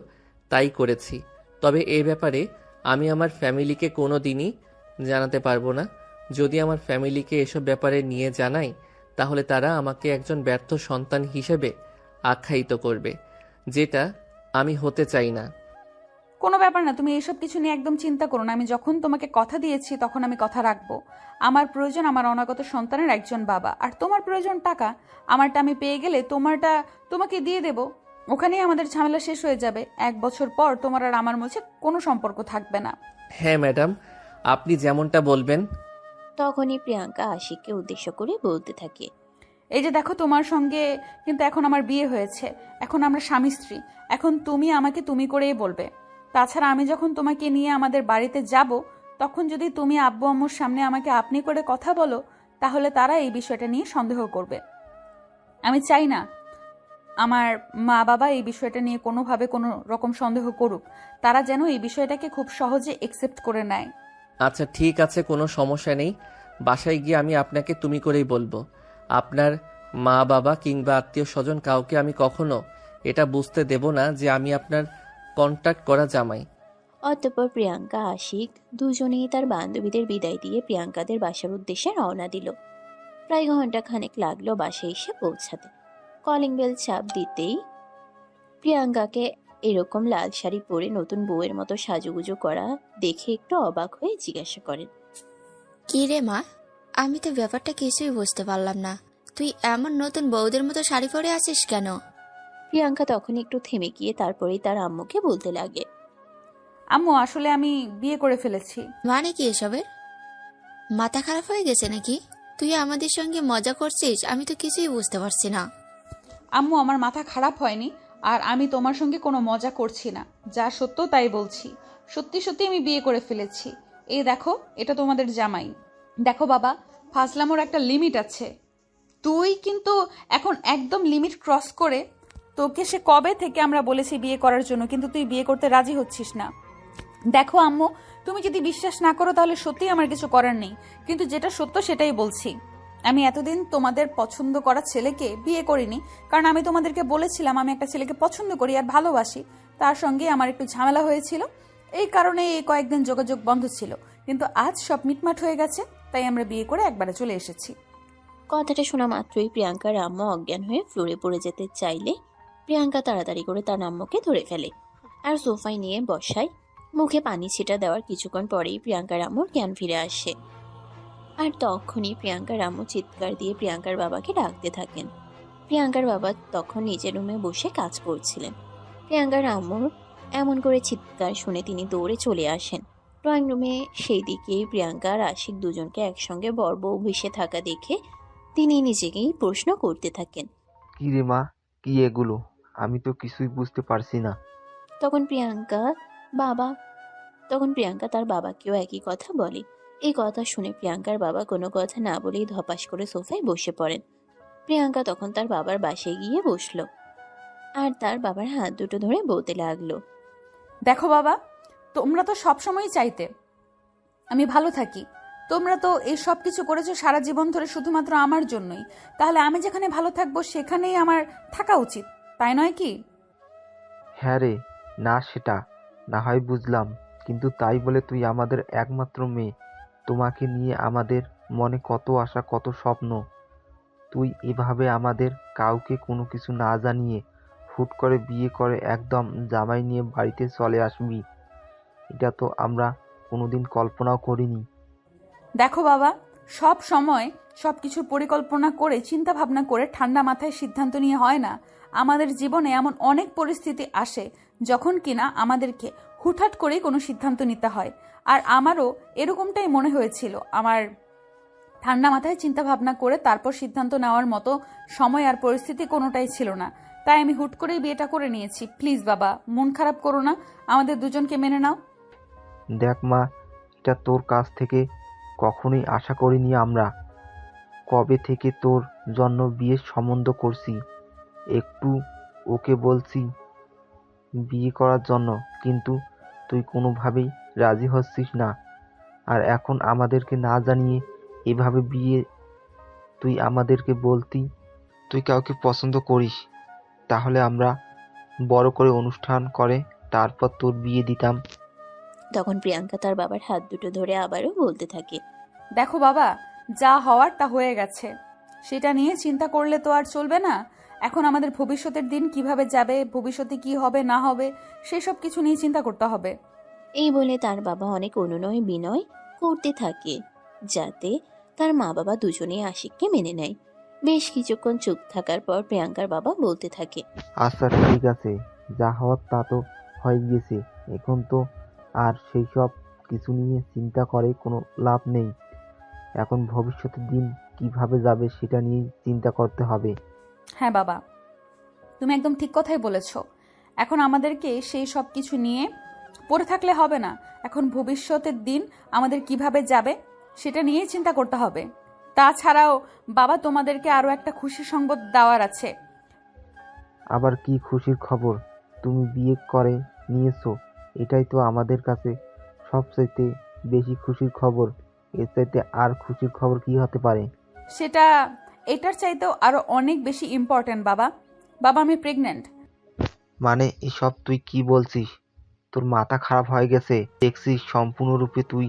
তাই করেছি। তবে এই ব্যাপারে আমি আমার ফ্যামিলিকে কোনো দিনই জানাতে পারবো না। যদি আমার ফ্যামিলিকে এসব ব্যাপারে নিয়ে জানাই, তাহলে তারা আমাকে একজন ব্যর্থ সন্তান হিসেবে আখ্যায়িত করবে, যেটা আমি হতে চাই না। কোনো ব্যাপার না, তুমি এসব কিছু নিয়ে একদম চিন্তা করো না। আমি যখন তোমাকে কথা দিয়েছি তখন আমি কথা রাখবো। আমার প্রয়োজন আমার অনাগত সন্তানের একজন বাবা, আর তোমার প্রয়োজন টাকা। আমারটা আমি পেয়ে গেলে তোমারটা তোমাকে দিয়ে দেব। ওখানেই আমাদের ঝামেলা শেষ হয়ে যাবে। 1 বছর পর তোমার আর আমার মধ্যে কোনো সম্পর্ক থাকবে না। হ্যাঁ ম্যাডাম, আপনি যেমনটা বলবেন। তখনই প্রিয়াঙ্কা আশিককে উদ্দেশ্য করে বলতে থাকে। এই যে দেখো, তোমার সঙ্গে কিন্তু এখন আমার বিয়ে হয়েছে। এখন আমরা স্বামী স্ত্রী। এখন তুমি আমাকে তুমি করেই বলবে। তাছাড়া আমি যখন তোমাকে নিয়ে আমাদের বাড়িতে যাব, তখন যদি তুমি আব্বু আম্মুর সামনে আমাকে আপনি করে কথা বলো, তাহলে তারা এই বিষয়টা নিয়ে সন্দেহ করবে। আমি চাই না আমার মা বাবা এই বিষয়টা নিয়ে কোনোভাবে কোনো রকম সন্দেহ করুক। তারা যেন এই বিষয়টাকে খুব সহজে একসেপ্ট করে নেয়। আচ্ছা ঠিক আছে, কোনো সমস্যা নেই। বাসায় গিয়ে আমি আপনাকে তুমি করেই বলবো। আপনার মা বাবা কিংবা আত্মীয় স্বজন কাউকে আমি কখনো এটা বুঝতে দেব না যে আমি আপনার কন্ট্যাক্ট করা জামাই। অতঃপর প্রিয়াঙ্কা আশিক দুজনেই তার বান্ধবীদের বিদায় দিয়ে প্রিয়াঙ্কাদের বাসার উদ্দেশ্যে রওনা দিল। প্রায় ঘন্টাখানেক লাগলো বাসায় এসে পৌঁছাতে। কলিং বেল চাপ দিতেই প্রিয়াঙ্কাকে এরকম লাল শাড়ি পরে নতুন বউয়ের মতো সাজুগুজু করা দেখে একটু অবাক হয়ে জিজ্ঞাসা করেন। কি রে মা, আমি তো ব্যাপারটা কিছুই বুঝতে পারলাম না। তুই এমন নতুন বউদের মতো শাড়ি পরে আছিস কেন? প্রিয়াঙ্কা তখন একটু থেমে গিয়ে তারপরেই তার আম্মুকে বলতে লাগে। আম্মু, আসলে আমি বিয়ে করে ফেলেছি। মানে কি এসবের? মাথা খারাপ হয়ে গেছে নাকি? তুই আমাদের সঙ্গে মজা করছিস? আমি তো কিছুই বুঝতে পারছি না। আম্মু, আমার মাথা খারাপ হয়নি, আর আমি তোমার সঙ্গে কোনো মজা করছি না। যা সত্য তাই বলছি। সত্যি সত্যি আমি বিয়ে করে ফেলেছি। এই দেখো, এটা তোমাদের জামাই। দেখো বাবা, ফাজলামোর একটা লিমিট আছে। তুই কিন্তু এখন একদম লিমিট ক্রস করে, তোকে সে কবে থেকে আমরা বলেছি বিয়ে করার জন্য, কিন্তু তুই বিয়ে করতে রাজি হচ্ছিস না। দেখো আম্মু, তুমি যদি বিশ্বাস না করো তাহলে সত্যিই আমার কিছু করার নেই, কিন্তু যেটা সত্য সেটাই বলছি। আমি এতদিন তোমাদের পছন্দ করা ছেলেকে বিয়ে করিনি, কারণ আমি তোমাদেরকে বলেছিলাম আমি একটা ছেলেকে পছন্দ করি আর ভালোবাসি। তার সঙ্গে আমার একটু ঝামেলা হয়েছিল, এই কারণে এই কয়েকদিন যোগাযোগ বন্ধ ছিল। কিন্তু আজ সব মিটমাট হয়ে গেছে, তাই আমরা বিয়ে করে একবারে চলে এসেছি। কথাটা শোনা মাত্রই প্রিয়াঙ্কার আম্মু অজ্ঞান হয়ে ফ্লোরে পড়ে যেতে চাইলে প্রিয়াঙ্কা তাড়াতাড়ি করে তার আম্মুকে ধরে ফেলে আর সোফায় নিয়ে বসায়। মুখে পানি ছিটা দেওয়ার কিছুক্ষণ পরেই প্রিয়াঙ্কার আম্মুর জ্ঞান ফিরে আসে। আর তখনই প্রিয়াঙ্কার আম্মু চিৎকার দিয়ে প্রিয়াঙ্কার বাবাকে ডাকতে থাকেন। প্রিয়াঙ্কার বাবা তখন নিজের রুমে বসে কাজ করছিলেন। প্রিয়াঙ্কার আম্মুর এমন করে চিৎকার শুনে তিনি দৌড়ে চলে আসেন ড্রয়িং রুমে। সেই দিকেই প্রিয়াঙ্কা আর আশিক দুজনকে একসঙ্গে বর বউ ভেসে থাকা দেখে তিনি নিজেকেই প্রশ্ন করতে থাকেন। কি রে মা, কি এগুলো? আমি তো কিছুই বুঝতে পারছি না। তখন প্রিয়াঙ্কা তার বাবাকেও একই কথা বলে। এই কথা শুনে প্রিয়াঙ্কার বাবা কোনো কথা না বলেই ধপাস করে সোফায় বসে পড়েন। প্রিয়াঙ্কা তখন তার বাবার বাসায় গিয়ে বসলো আর তার বাবার হাত দুটো ধরে বলতে লাগলো। দেখো বাবা, তোমরা তো সবসময়ই চাইতে আমি ভালো থাকি। তোমরা তো এই সব কিছু করেছো সারা জীবন ধরে শুধুমাত্র আমার জন্যই। তাহলে আমি যেখানে ভালো থাকবো সেখানেই আমার থাকা উচিত, তাই নয় কি? হ্যাঁ রে, না সেটা না হয় বুঝলাম, কিন্তু তাই বলে তুই আমাদের একমাত্র মেয়ে। তোমাকে নিয়ে আমাদের মনে কত আশা, কত স্বপ্ন। তুই এভাবে আমাদের কাউকে কোনো কিছু না জানিয়ে হুট করে বিয়ে করে একদম জামাই নিয়ে বাড়িতে চলে আসবি, এটা তো আমরা কোনোদিন কল্পনাও করিনি। দেখো বাবা, সব সময় সব কিছুর পরিকল্পনা করে চিন্তা ভাবনা করে ঠান্ডা মাথায় সিদ্ধান্ত নিয়ে হয় না। আমাদের জীবনে এমন অনেক পরিস্থিতি আসে যখন কিনা আমাদেরকে হুটহাট করেই কোনো সিদ্ধান্ত নিতে হয়। আর আমারও এরকমটাই মনে হয়েছিল আমার ঠান্ডা মাথায় চিন্তা ভাবনা করে তারপর সিদ্ধান্ত নেওয়ার মতো সময় আর পরিস্থিতি কোনোটাই ছিল না। তাই আমি হুট করেই বিয়েটা করে নিয়েছি। প্লিজ বাবা, মন খারাপ করো না, আমাদের দুজনকে মেনে নাও। দেখ মা, এটা তোর কাছ থেকে কখনোই আশা করিনি আমরা। কবে থেকে তোর জন্য বিয়ের সম্বন্ধ করছি, একটু ওকে বলছি বিয়ে করার জন্য, কিন্তু তুই কোনোভাবেই রাজি হচ্ছিস না। আর এখন আমাদেরকে না জানিয়ে এভাবে বিয়ে, তুই আমাদেরকে বলতি তুই কাউকে পছন্দ করিস, তাহলে আমরা বড় করে অনুষ্ঠান করে তারপর তোর বিয়ে দিতাম। তখন প্রিয়াঙ্কা তার বাবার হাত দুটো ধরে আবারও বলতে থাকে। দেখো বাবা, যা হওয়ার তা হয়ে গেছে, সেটা নিয়ে চিন্তা করলে তো আর চলবে না। এখন আমাদের ভবিষ্যতের দিন কিভাবে যাবে, ভবিষ্যতে কি হবে না হবে, সেসব কিছু নিয়ে চিন্তা করতে হবে। এই বলে তার বাবা অনেক অনুনয় বিনয় করতে থাকে যাতে তার মা বাবা দুজনেই আশিককে মেনে নেয়। বেশ কিছুক্ষণ চুপ থাকার পর প্রিয়াঙ্কার বাবা বলতে থাকে। আচ্ছা ঠিক আছে, যা হওয়ার তা তো হয়ে গিয়েছে, এখন তো আর সেই সব কিছু নিয়ে চিন্তা করে কোনো লাভ নেই। এখন ভবিষ্যতের দিন কিভাবে যাবে সেটা নিয়েই চিন্তা করতে হবে। হ্যাঁ বাবা, তুমি একদম ঠিক কথাই বলেছ। এখন আমাদেরকে সেই সব কিছু নিয়ে পড়ে থাকলে হবে না। এখন ভবিষ্যতের দিন আমাদের কিভাবে যাবে সেটা নিয়েই চিন্তা করতে হবে। তাছাড়াও বাবা, তোমাদেরকে আরো একটা খুশির সংবাদ দেওয়ার আছে। আবার কি খুশির খবর? তুমি বিয়ে করে নিয়েছো, এটাই তো আমাদের কাছে সবচাইতে বেশি খুশির খবর। এর চাইতে আর খুশির খবর কি হতে পারে? সেটা এটার চাইতেও আরো অনেক বেশি ইম্পর্টেন্ট বাবা। বাবা, আমি প্রেগন্যান্ট। মানে এসব তুই কি বলছিস? তোর মাথা খারাপ হয়ে গেছে দেখছিস? সম্পূর্ণরূপে তুই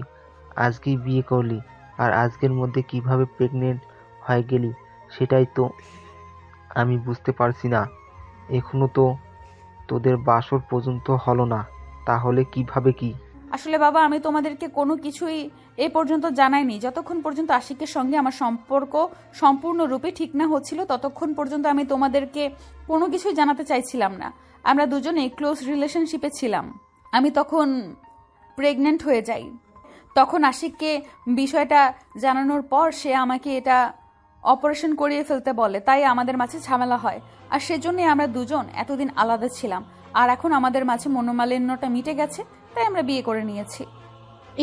আজকেই বিয়ে করলি, আর আজকের মধ্যে কিভাবে প্রেগনেন্ট হয়ে গেলি সেটাই তো আমি বুঝতে পারছি না। এখনো তো তোদের বাসর পর্যন্ত হলো না, তাহলে কিভাবে কি? আসলে বাবা, আমি তোমাদেরকে কোনো কিছুই এ পর্যন্ত জানাইনি। যতক্ষণ পর্যন্ত আশিকের সঙ্গে আমার সম্পর্ক সম্পূর্ণরূপে ঠিক না হচ্ছিল, ততক্ষণ পর্যন্ত আমি তোমাদেরকে কোনো কিছুই জানাতে চাইছিলাম না। আমরা দুজনে ক্লোজ রিলেশনশিপে ছিলাম। আমি তখন প্রেগনেন্ট হয়ে যাই। তখন আশিককে বিষয়টা জানানোর পর সে আমাকে এটা অপারেশন করিয়ে ফেলতে বলে, তাই আমাদের মাঝে ঝামেলা হয়। আর সেজন্যই আমরা দুজন এতদিন আলাদা ছিলাম। আর এখন আমাদের মাঝে মনোমালিন্যটা মিটে গেছে, তাই আমরা বিয়ে করে নিয়েছি।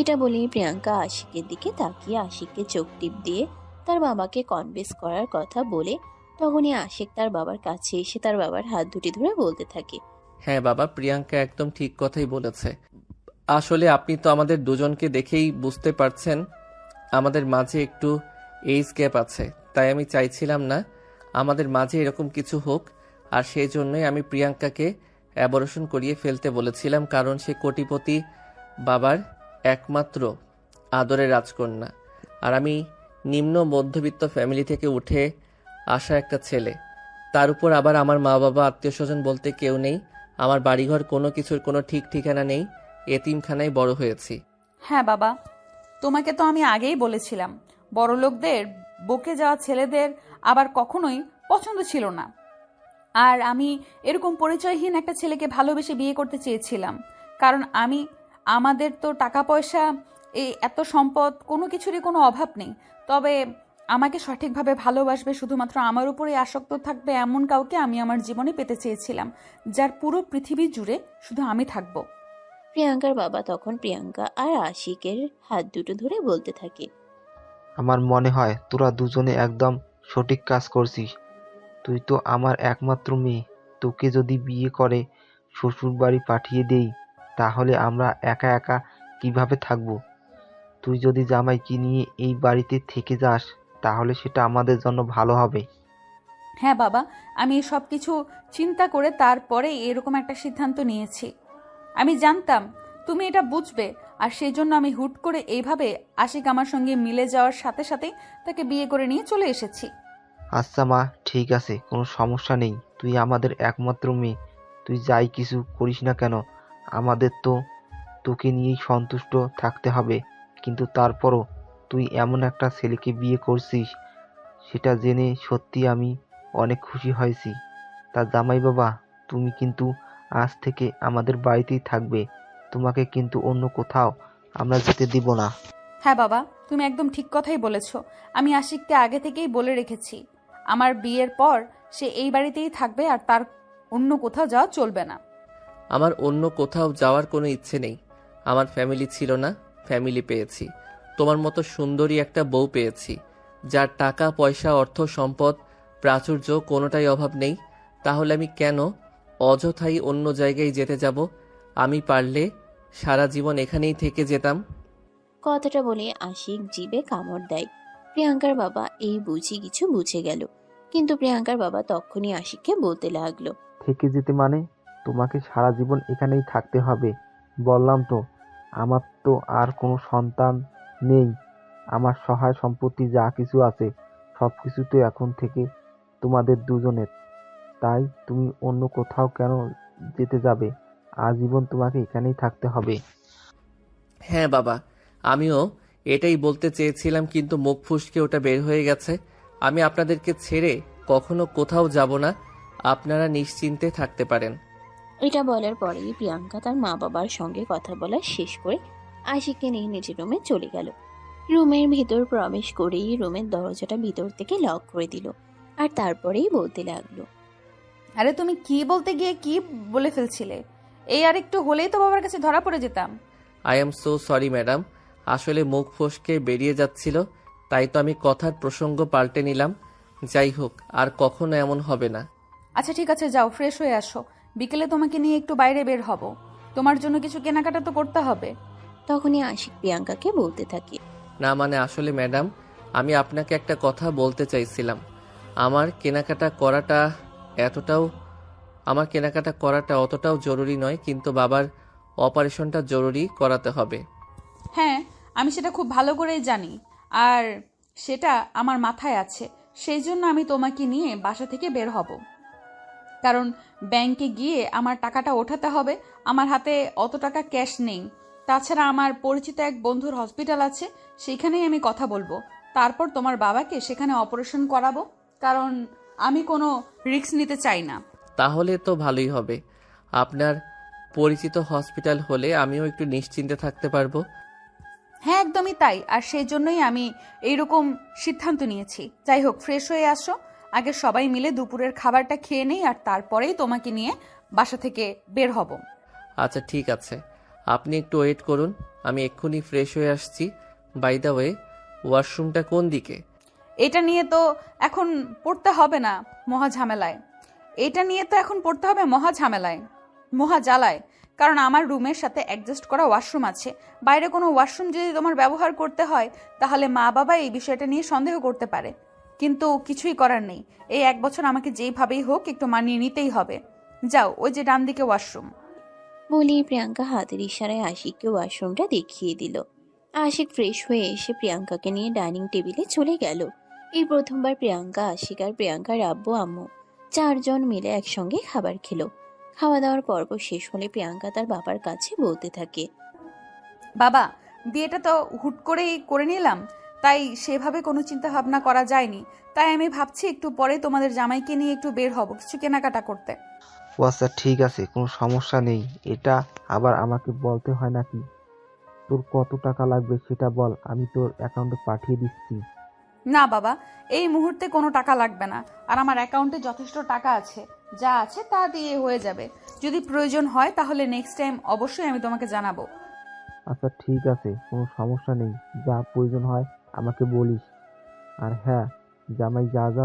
এটা বলেই প্রিয়াঙ্কা আশিকের দিকে তাকিয়ে আশিককে চোখ টিপ দিয়ে তার বাবাকে কনভিন্স করার কথা বলে তখনই আশিক তার বাবার কাছে এসে তার বাবার হাত দুটি ধরে বলতে থাকে। হ্যাঁ বাবা, প্রিয়াঙ্কা একদম ঠিক কথাই বলেছে। আসলে আপনি তো আমাদের দুজনকে দেখেই বুঝতে পারছেন আমাদের মাঝে একটু এইজ গ্যাপ আছে, তাই আমি চাইছিলাম না আমাদের মাঝে এরকম কিছু হোক। আর সেই জন্যই আমি প্রিয়াঙ্কাকে অ্যাবর্শন করিয়ে ফেলতে বলেছিলাম, কারণ সে কোটিপতি বাবার একমাত্র আদরের রাজকন্যা, আর আমি নিম্ন মধ্যবিত্ত ফ্যামিলি থেকে উঠে আসা একটা ছেলে। তার উপর আবার আমার মা বাবা আত্মীয় স্বজন বলতে কেউ নেই, আমার বাড়িঘর কোনো কিছুর কোনো ঠিক ঠিকানা নেই, এতিমখানায় বড় হয়েছি। হ্যাঁ বাবা, তোমাকে তো আমি আগেই বলেছিলাম, বড়লোকদের বকে যাওয়া ছেলেদের আবার কখনোই পছন্দ ছিল না। আর আমি এরকম পরিচয়হীন একটা ছেলেকে ভালোবেসে বিয়ে করতে চেয়েছিলাম, কারণ আমাদের তো টাকা পয়সা, এই এত সম্পদ, কোনো কিছুরই কোনো অভাব নেই। তবে আমাকে সঠিকভাবে ভালোবাসবে, শুধুমাত্র আমার উপরেই আসক্ত থাকবে এমন কাউকে আমি আমার জীবনে পেতে চেয়েছিলাম, যার পুরো পৃথিবী জুড়ে শুধু আমি থাকবো। প্রিয়াঙ্কার বাবা তখন প্রিয়াঙ্কা আর আশিকের হাত দুটো ধরে বলতে থাকে। আমার মনে হয় তোরা দুজনে একদম সঠিক কাজ করছিস। তুই তো আমার একমাত্র মেয়ে, তোকে যদি বিয়ে করে শ্বশুর বাড়ি পাঠিয়ে দেই, তাহলে আমরা একা একা কিভাবে থাকবো? তুই যদি জামাইকে নিয়ে এই বাড়িতে থেকে যাস, তাহলে সেটা আমাদের জন্য ভালো হবে। হ্যাঁ বাবা, আমি সব কিছু চিন্তা করে তারপরে এরকম একটা সিদ্ধান্ত নিয়েছি। আমি জানতাম তুমি এটা বুঝবে, আর সেই জন্য আমি হুট করে এইভাবে আশিক আমার সঙ্গে মিলে যাওয়ার সাথে সাথে তাকে বিয়ে করে নিয়ে চলে এসেছি। আচ্ছা মা, ঠিক আছে, কোনো সমস্যা নেই। তুই আমাদের একমাত্র মেয়ে, তুই যাই কিছু করিস না কেন আমাদের তো তোকে নিয়েই সন্তুষ্ট থাকতে হবে। কিন্তু তারপরও তুই এমন একটা ছেলেকে বিয়ে করছিস, সেটা জেনে সত্যি আমি অনেক খুশি হয়েছি। তা জামাই বাবা, তুমি কিন্তু আজ থেকে আমাদের বাড়িতেই থাকবে, তোমাকে কিন্তু অন্য কোথাও আমরা যেতে দিব না। হ্যাঁ বাবা, তুমি একদম ঠিক কথাই বলেছ। আমি আশিককে আগে থেকেই বলে রেখেছি আমার বিয়ের পর সে এই বাড়িতেই থাকবে আর তার অন্য কোথাও যাওয়া চলবে না। আমার অন্য কোথাও যাওয়ার কোনো ইচ্ছে নেই। আমার ফ্যামিলি ছিল না, ফ্যামিলি পেয়েছি। তোমার মতো সুন্দরী একটা বউ পেয়েছি, যার টাকা পয়সা অর্থ সম্পদ প্রাচুর্য কোনোটাই অভাব নেই। তাহলে আমি কেন অযথাই অন্য জায়গায় যেতে যাব? আমি পারলে সারা জীবন এখানেই থেকে যেতাম। কথাটা বলে আশিক জিভে কামড় দেয়। প্রিয়াঙ্কার বাবা এই বুঝি কিছু বুঝে গেল, কিন্তু প্রিয়াঙ্কার বাবা তখনই আশিককে বলতে লাগলো, থেকে যেতে মানে? তোমাকে সারা জীবন এখানেই থাকতে হবে? বললাম তো, আমার তো আর কোনো সন্তান নেই। আমার সহায় সম্পত্তি যা কিছু আছে সব কিছু তো এখন থেকে তোমাদের দুজনের। তাই তুমি অন্য কোথাও কেন যেতে যাবে? আজীবন তোমাকে এখানেই থাকতে হবে। হ্যাঁ বাবা, আমিও এটাই বলতে চেয়েছিলাম, কিন্তু মুখ ফুসকে ওটা বের হয়ে গেছে। আমি আপনাদেরকে ছেড়ে কখনো কোথাও যাব না, আপনারা নিশ্চিন্তে থাকতে পারেন। এটা বলার পরেই প্রিয়াঙ্কা তার মা বাবার সঙ্গে কথা বলা শেষ করে আশিককে নিয়ে নিজের রুমে চলে গেল। রুমের ভিতর প্রবেশ করেই রুমের দরজাটা ভিতর থেকে লক করে দিল, আর তারপরেই বলতে লাগলো, আরে তুমি কি বলতে গিয়ে কি বলে ফেলছিলে? এই আর একটু হলেই তো বাবার কাছে ধরা পড়ে যেতাম। I am so sorry madam, আসলে মুখ ফসকে বেরিয়ে যাচ্ছিল, তাই তো আমি কথার প্রসঙ্গ পাল্টে নিলাম। যাই হোক, আর কখনো এমন হবে না। আচ্ছা ঠিক আছে, যাও ফ্রেশ হয়ে আসো, বিকেলে তোমাকে নিয়ে একটু বাইরে বের হব। তোমার জন্য কিছু কেনাকাটা তো করতে হবে। তখনই আশিক প্রিয়াঙ্কাকে বলতে থাকে, না মানে আসলে ম্যাডাম, আমি আপনাকে একটা কথা বলতে চাইছিলাম। আমার কেনাকাটা করাটা অতটাও জরুরি নয়, কিন্তু বাবার অপারেশনটা জরুরি করাতে হবে। হ্যাঁ, আমি সেটা খুব ভালো করেই জানি, আর সেটা আমার মাথায় আছে। সেই জন্য আমি তোমাকে নিয়ে বাসা থেকে বের হব, কারণ ব্যাংকে গিয়ে আমার টাকাটা ওঠাতে হবে। আমার হাতে অত টাকা ক্যাশ নেই। তাছাড়া আমার পরিচিত এক বন্ধুর হসপিটাল আছে, সেখানেই আমি কথা বলবো। তারপর তোমার বাবাকে সেখানে অপারেশন করাবো, কারণ আমি কোনো রিস্ক নিতে চাই না। তাহলে তো ভালোই হবে। আপনার পরিচিত হসপিটাল হলে আমিও একটু নিশ্চিন্তে থাকতে পারবো। হ্যাঁ একদমই তাই, আর সেই জন্যই আমি এইরকম সিদ্ধান্ত নিয়েছি। যাই হোক, ফ্রেশ হয়ে আসো, আগে সবাই মিলে দুপুরের খাবারটা খেয়ে নেই, আর তারপরেই তোমাকে নিয়ে বাসা থেকে বের হব। আচ্ছা ঠিক আছে, আপনি একটু ওয়েট করুন, আমি এক্ষুনি ফ্রেশ হয়ে আসছি। বাই দ্য ওয়ে, ওয়াশরুমটা কোন দিকে? এটা নিয়ে তো এখন পড়তে হবে না মহা ঝামেলায়। মহা জ্বালায়, কারণ আমার রুমের সাথে অ্যাডজাস্ট করা ওয়াশরুম আছে। বাইরে কোনো ওয়াশরুম যদি তোমার ব্যবহার করতে হয়, তাহলে মা বাবা এই বিষয়টা নিয়ে সন্দেহ করতে পারে। কিন্তু কিছুই করার নেই, এই 1 বছর আমাকে যেইভাবেই হোক একটু মানিয়ে নিতেই হবে। যাও, ওই যে ডান দিকে ওয়াশরুম। বলেই প্রিয়াঙ্কা হাতের ইশারায় আশিককে ওয়াশরুমটা দেখিয়ে দিল। আশিক ফ্রেশ হয়ে এসে প্রিয়াঙ্কাকে নিয়ে ডাইনিং টেবিলে চলে গেল। এই প্রথমবার প্রিয়াঙ্কা, আশিক আর প্রিয়াঙ্কার আব্বু আম্মু 4 জন মিলে একসঙ্গে খাবার খেলো। খাওয়া দাওয়ার পর্ব শেষ হলে প্রিয়াঙ্কা তার বাবার কাছে বলতে থাকে, বাবা, বিয়েটা তো হুট করেই করে নিলাম, তাই সেভাবে কোনো চিন্তা ভাবনা করা যায়নি। তাই আমি ভাবছি একটু পরে তোমাদের জামাইকে নিয়ে একটু বের হব কিছু কেনাকাটা করতে। ও আচ্ছা ঠিক আছে, কোনো সমস্যা নেই। এটা আবার আমাকে বলতে হয় নাকি? তোর কত টাকা লাগবে সেটা বল, আমি তোর অ্যাকাউন্টে পাঠিয়ে দিচ্ছি। না বাবা, এই মুহূর্তে কোনো টাকা লাগবে না, আর আমার অ্যাকাউন্টে যথেষ্ট টাকা আছে। যা আছে তা দিয়ে হয়ে যাবে। যদি প্রয়োজন হয় তাহলে নেক্সট টাইম অবশ্যই আমি তোমাকে জানাবো। আচ্ছা ঠিক আছে, কোনো সমস্যা নেই। যা প্রয়োজন হয় আমাকে বলিস। আর হ্যাঁ, জামাই যা যা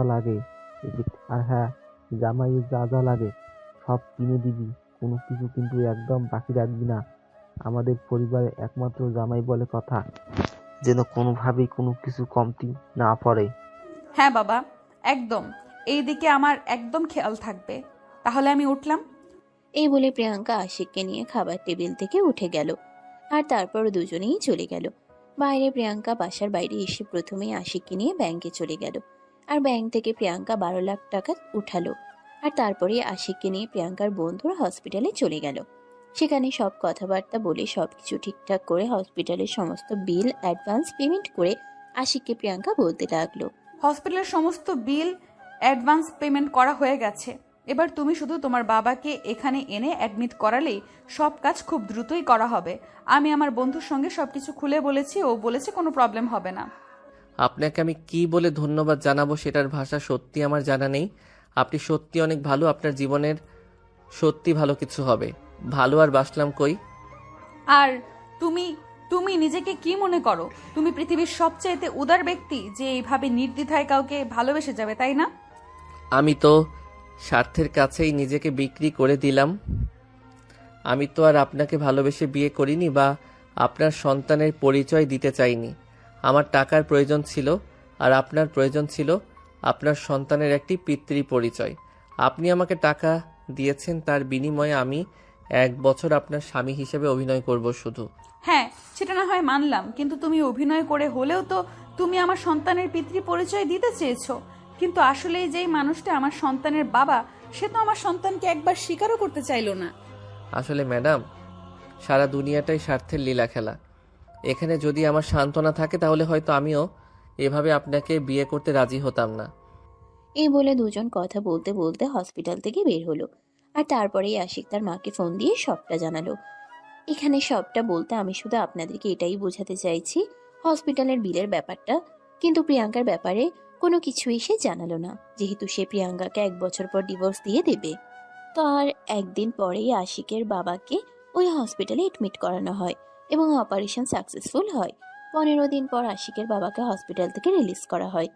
লাগে সব কিনে দিবি। কোনো কিছু কিন্তু একদম বাকি রাখবি না। আমাদের পরিবারে একমাত্র জামাই বলে কথা, যেন কোনোভাবেই কোনো কিছু কমতি না পড়ে। হ্যাঁ বাবা, একদম। এই দিকে আমার একদম খেয়াল থাকবে। তাহলে আমি উঠলাম। এই বলে প্রিয়াঙ্কা আশিককে নিয়ে খাবার টেবিল থেকে উঠে গেল, আর তারপর দুজনেই চলে গেল বাইরে। প্রিয়াঙ্কা বাসার বাইরে এসে প্রথমেই আশিককে নিয়ে ব্যাংকে চলে গেল, আর ব্যাংক থেকে প্রিয়াঙ্কা 12 লাখ টাকা উঠালো। আর তারপরে আশিককে নিয়ে প্রিয়াঙ্কার বন্ধুর হসপিটালে চলে গেল। সেখানে সব কথাবার্তা বলে সবকিছু ঠিকঠাক করে হসপিটালের সমস্ত বিল অ্যাডভান্স পেমেন্ট করে আশিককে প্রিয়াঙ্কা বলতে লাগলো, হসপিটালের সমস্ত বিল অ্যাডভান্স পেমেন্ট করা হয়ে গেছে। এবার তুমি শুধু তোমার বাবাকে এখানে এনে অ্যাডমিট করালেই সব কাজ খুব দ্রুতই করা হবে। আমি আমার বন্ধুর সঙ্গে সবকিছু খুলে বলেছি, ও বলেছে কোনো প্রবলেম হবে না। আপনাকে আমি কি বলে ধন্যবাদ জানাবো সেটার ভাষা সত্যি আমার জানা নেই। আপনি সত্যি অনেক ভালো, আপনার জীবনের সত্যি ভালো কিছু হবে। ভালো আর বাসলাম কই। আর তুমি তুমি নিজেকে কি মনে করো? তুমি পৃথিবীর সবচাইতে উদার ব্যক্তি যে এইভাবে নির্দ্বিধায় কাউকে ভালোবেসে যাবে, তাই না? আমি তো স্বার্থের কাছেই নিজেকে বিক্রি করে দিলাম। আমি তো আর আপনাকে ভালোবেসে বিয়ে করিনি বা আপনার সন্তানের পরিচয় দিতে চাইনি। আমার টাকার প্রয়োজন ছিল, আর আপনার প্রয়োজন ছিল আপনার সন্তানের একটি পিতৃ পরিচয়। আপনি আমাকে টাকা দিয়েছেন, তার বিনিময়ে আমি 1 বছর আপনার স্বামী হিসেবে অভিনয় করব শুধু। হ্যাঁ, সেটা না হয় মানলাম, কিন্তু তুমি অভিনয় করে হলেও তো তুমি আমার সন্তানের পিতৃ পরিচয় দিতে চেয়েছো। কিন্তু আসলে যেই মানুষটা আমার সন্তানের বাবা, সে তো আমার সন্তানকে একবার স্বীকারও করতে চাইলো না। আসলে ম্যাডাম, সারা দুনিয়াটাই স্বার্থের লীলা খেলা। এখানে যদি আমার সান্ত্বনা থাকে তাহলে হয়তো আমিও এভাবে আপনাকে বিয়ে করতে রাজি হতাম না। এই বলে দুজন কথা বলতে বলতে হসপিটাল থেকে বের হলো। আর তারপরেই আশিক তার মাকে ফোন দিয়ে সবটা জানালো। এখানে সবটা বলতে আমি শুধু আপনাদেরকে এটাই বোঝাতে চাইছি হসপিটালের বিলের ব্যাপারটা, কিন্তু প্রিয়াঙ্কার ব্যাপারে কোনো কিছুই সে জানালো না, যেহেতু সে প্রিয়াঙ্কাকে 1 বছর পর ডিভোর্স দিয়ে দেবে। তো আর একদিন পরেই আশিকের বাবাকে ওই হসপিটালে এডমিট করানো হয় এবং অপারেশন সাকসেসফুল হয়। 15 দিন পর আশিকের বাবাকে হসপিটাল থেকে রিলিজ করা হয়।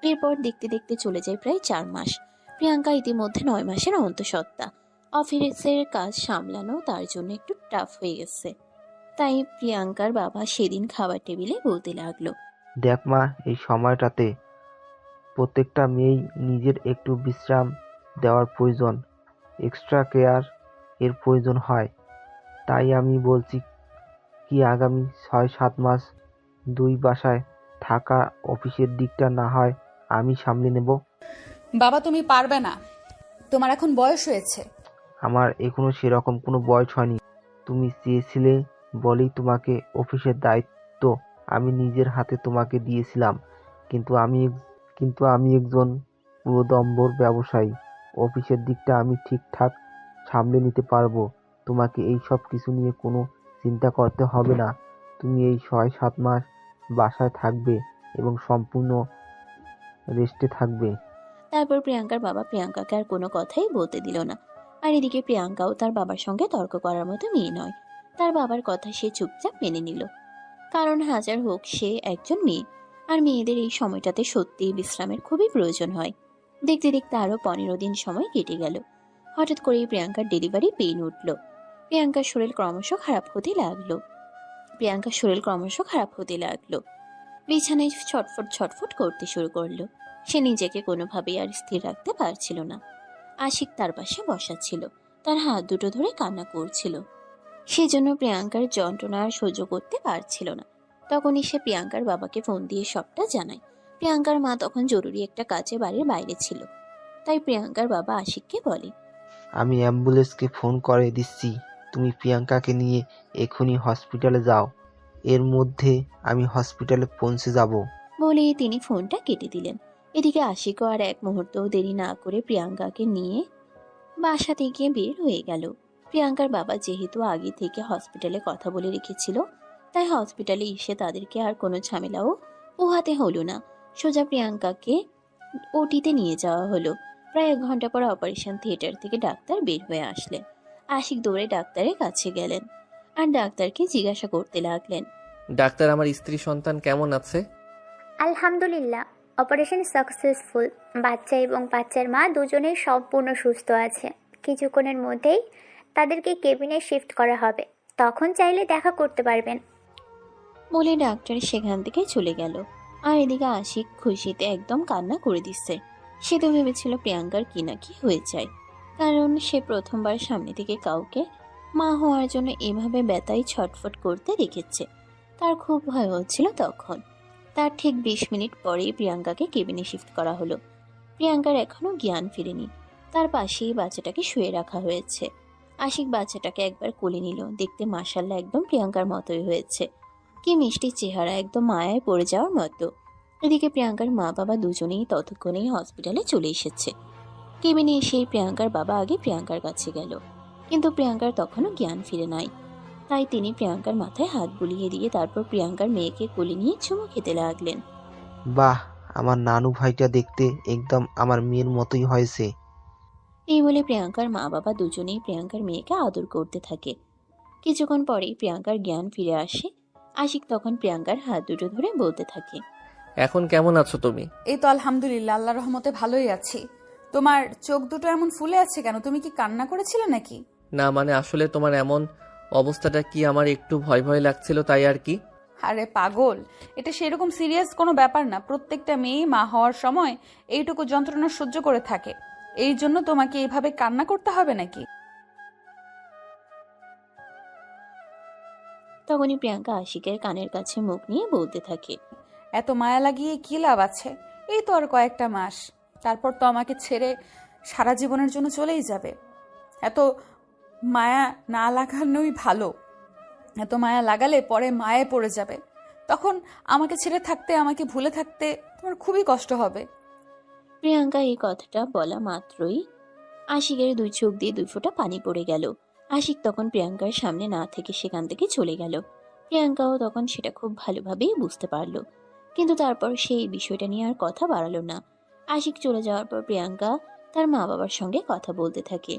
এরপর দেখতে দেখতে চলে যায় প্রায় 4 মাস। প্রিয়াঙ্কা ইতিমধ্যে 9 মাসের অন্তঃসত্ত্বা। অফিসের কাজ সামলানো তার জন্য একটু টাফ হয়ে গেছে। তাই প্রিয়াঙ্কার বাবা সেদিন খাবার টেবিলে বলতে লাগলো, দেখ মা, এই সময়টাতে প্রত্যেকটা মেয়েই নিজের একটু বিশ্রাম দেওয়ার প্রয়োজন, এক্সট্রা কেয়ার এর প্রয়োজন হয়। তাই আমি বলছি কি আগামী 6-7 মাস 2 বাসায় থাকা, অফিসের দিকটা না হয় আমি সামলে নেব। বাবা, তুমি পারবে না, তোমার এখন বয়স হয়েছে। আমার এখনো সেরকম কোনো বয়স হয়নি। তুমি চেয়েছিলে বলেই তোমাকে অফিসের দায়িত্ব আমি নিজের হাতে তোমাকে দিয়েছিলাম। কিন্তু আমি একজন পুরোদম্বর ব্যবসায়ী। অফিসের দিকটা আমি ঠিকঠাক সামলে নিতে পারবো। তোমাকে এই সব কিছু নিয়ে কোনো চিন্তা করতে হবে না। তুমি এই 6-7 মাস বাসায় থাকবে এবং সম্পূর্ণ রেস্টে থাকবে। তারপর প্রিয়াঙ্কার বাবা প্রিয়াঙ্কাকে আর কোনো কথাই বলতে দিল না। আর এদিকে প্রিয়াঙ্কাও তার বাবার সঙ্গে তর্ক করার মতো মেয়ে নয়। তার বাবার কথা সে চুপচাপ মেনে নিল, কারণ হাজার হোক সে একজন মেয়ে, আর মেয়েদের এই সময়টাতে সত্যিই বিশ্রামের খুবই প্রয়োজন হয়। দেখতে দেখতে আরো 15 দিন সময় কেটে গেল। হঠাৎ করেই প্রিয়াঙ্কার ডেলিভারি পেইন উঠল। প্রিয়াঙ্কার শরীর ক্রমশ খারাপ হতে লাগলো। বিছানায় ছটফট করতে শুরু করলো। সে নিজেকে কোনোভাবেই আর স্থির রাখতে পারছিল না। আশিক তার পাশে বসা ছিল, তার হাত দুটো ধরে কান্না করছিল। সেজন্য প্রিয়াঙ্কার যন্ত্রণা আর সহ্য করতে পারছিল না। তখনই সে প্রিয়াঙ্কার বাবাকে ফোন দিয়ে সবটা জানায়। প্রিয়াঙ্কার মা তখন জরুরি একটা কাজে বাড়ির বাইরে ছিল। তাই প্রিয়াঙ্কার বাবা আশিককে বলে, আমি অ্যাম্বুলেন্সকে ফোন করে দিচ্ছি, তুমি প্রিয়াঙ্কাকে নিয়ে এখনই হসপিটালে যাও। এর মধ্যে আমি হসপিটালে পৌঁছে যাব। বলে তিনি ফোনটা কেটে দিলেন। এদিকে আশিকও আর এক মুহূর্তও দেরি না করে প্রিয়াঙ্কাকে নিয়ে বাসা থেকে বের হয়ে গেল। প্রিয়াঙ্কার বাবা যেহেতু আগে থেকে হসপিটালে কথা বলে রেখেছিল, তাই হসপিটালে এসে তাদেরকে আর কোনো ঝামেলাও পোহাতে হলো না। সোজা প্রিয়াঙ্কাকে ওটিতে নিয়ে যাওয়া হলো। প্রায় 1 ঘন্টা পর অপারেশন থিয়েটার থেকে ডাক্তার বের হয়ে আসলেন। আশিক দৌড়ে ডাক্তারের কাছে গেলেন আর ডাক্তারকে জিজ্ঞাসা করতে লাগলেন, ডাক্তার, আমার স্ত্রী সন্তান কেমন আছে? আলহামদুলিল্লাহ, অপারেশন সাকসেসফুল। বাচ্চা এবং বাচ্চার মা দুজনেই সম্পূর্ণ সুস্থ আছে। কিছুক্ষণের মধ্যেই তাদেরকে কেবিনে শিফট করা হবে, তখন চাইলে দেখা করতে পারবেন। বলে ডাক্তার সেখান থেকে চলে গেল। আর এদিকে আশিক খুশিতে একদম কান্না করে দিচ্ছে। সে তো ভেবেছিল প্রিয়াঙ্কার কি না কি হয়ে যায়, কারণ সে প্রথমবার সামনে থেকে কাউকে মা হওয়ার জন্য এভাবে ব্যথায় ছটফট করতে দেখেছে। তার খুব ভয় হচ্ছিল তখন। তার ঠিক 20 মিনিট পরেই প্রিয়াঙ্কাকে কেবিনে শিফট করা হলো। প্রিয়াঙ্কার এখনো জ্ঞান ফিরেনি। তার পাশেই বাচ্চাটাকে শুয়ে রাখা হয়েছে। আশিক বাচ্চাটাকে একবার কোলে নিল। দেখতে মাশাআল্লাহ একদম প্রিয়াঙ্কার মতোই হয়েছে। কি মিষ্টি চেহারা, একদম মায়ায় পড়ে যাওয়ার মতো। এদিকে প্রিয়াঙ্কার মা বাবা দুজনেই ততক্ষণেই হসপিটালে চলে এসেছে। কেবিনে এসেই প্রিয়াঙ্কার বাবা আগে প্রিয়াঙ্কার কাছে গেল, কিন্তু প্রিয়াঙ্কার তখনও জ্ঞান ফিরে নাই। তাই তিনি প্রিয়াঙ্কার মাথায় হাত বুলিয়ে দিয়ে তারপর প্রিয়াঙ্কার মেয়েকে কোলে নিয়ে চুমু খেতে লাগলেন। বাহ, আমার নানু ভাইটা দেখতে একদম আমার মেয়ের মতোই হয়েছে। এই বলে প্রিয়াঙ্কার মা বাবা দুজনেই প্রিয়াঙ্কার মেয়েকে আদর করতে থাকে। কিছুক্ষণ পরেই প্রিয়াঙ্কার জ্ঞান ফিরে আসে। আশিক তখন প্রিয়াঙ্কার হাত দুটো ধরে বলতে থাকে, এখন কেমন আছো তুমি? এই তো আলহামদুলিল্লাহ, আল্লাহর রহমতে ভালোই আছি। তোমার চোখ দুটো এমন ফুলে আছে কেন? তুমি কি কান্না করেছিলে নাকি? না মানে আসলে তোমার এমন অবস্থাটা কি আমার একটু ভয় ভয় লাগছিল তাই আর কি। আরে পাগল, এটা সেরকম সিরিয়াস কোনো ব্যাপার না। প্রত্যেকটা মেয়ে মা হওয়ার সময় এইটুকু যন্ত্রণা সহ্য করে থাকে, এই জন্য তোমাকে এইভাবে কান্না করতে হবে নাকি? তখনই প্রিয়াঙ্কা আশিকের কানের কাছে মুখ নিয়ে বলতে থাকে, এত মায়া লাগিয়ে কি লাভ আছে? এই তো আর কয়েকটা মাস, তারপর তো আমাকে ছেড়ে সারা জীবনের জন্য চলেই যাবে। এত মায়া না লাগানোই ভালো। এত মায়া লাগালে পরে মায়ে পড়ে যাবে, তখন আমাকে ছেড়ে থাকতে, আমাকে ভুলে থাকতে তোমার খুবই কষ্ট হবে। প্রিয়াঙ্কা এই কথাটা বলা মাত্রই আশিকের দুই চোখ দিয়ে দুই ফোঁটা পানি পড়ে গেল। আশিক তখন প্রিয়াঙ্কার সামনে না থেকে সেখান থেকে চলে গেল। প্রিয়াঙ্কাও তখন সেটা খুব ভালোভাবেই বুঝতে পারলো, কিন্তু তারপর সেই বিষয়টা নিয়ে আর কথা বাড়ালো না। আশিক চলে যাওয়ার পর প্রিয়াঙ্কা তার মা বাবার সঙ্গে কথা বলতে থাকে।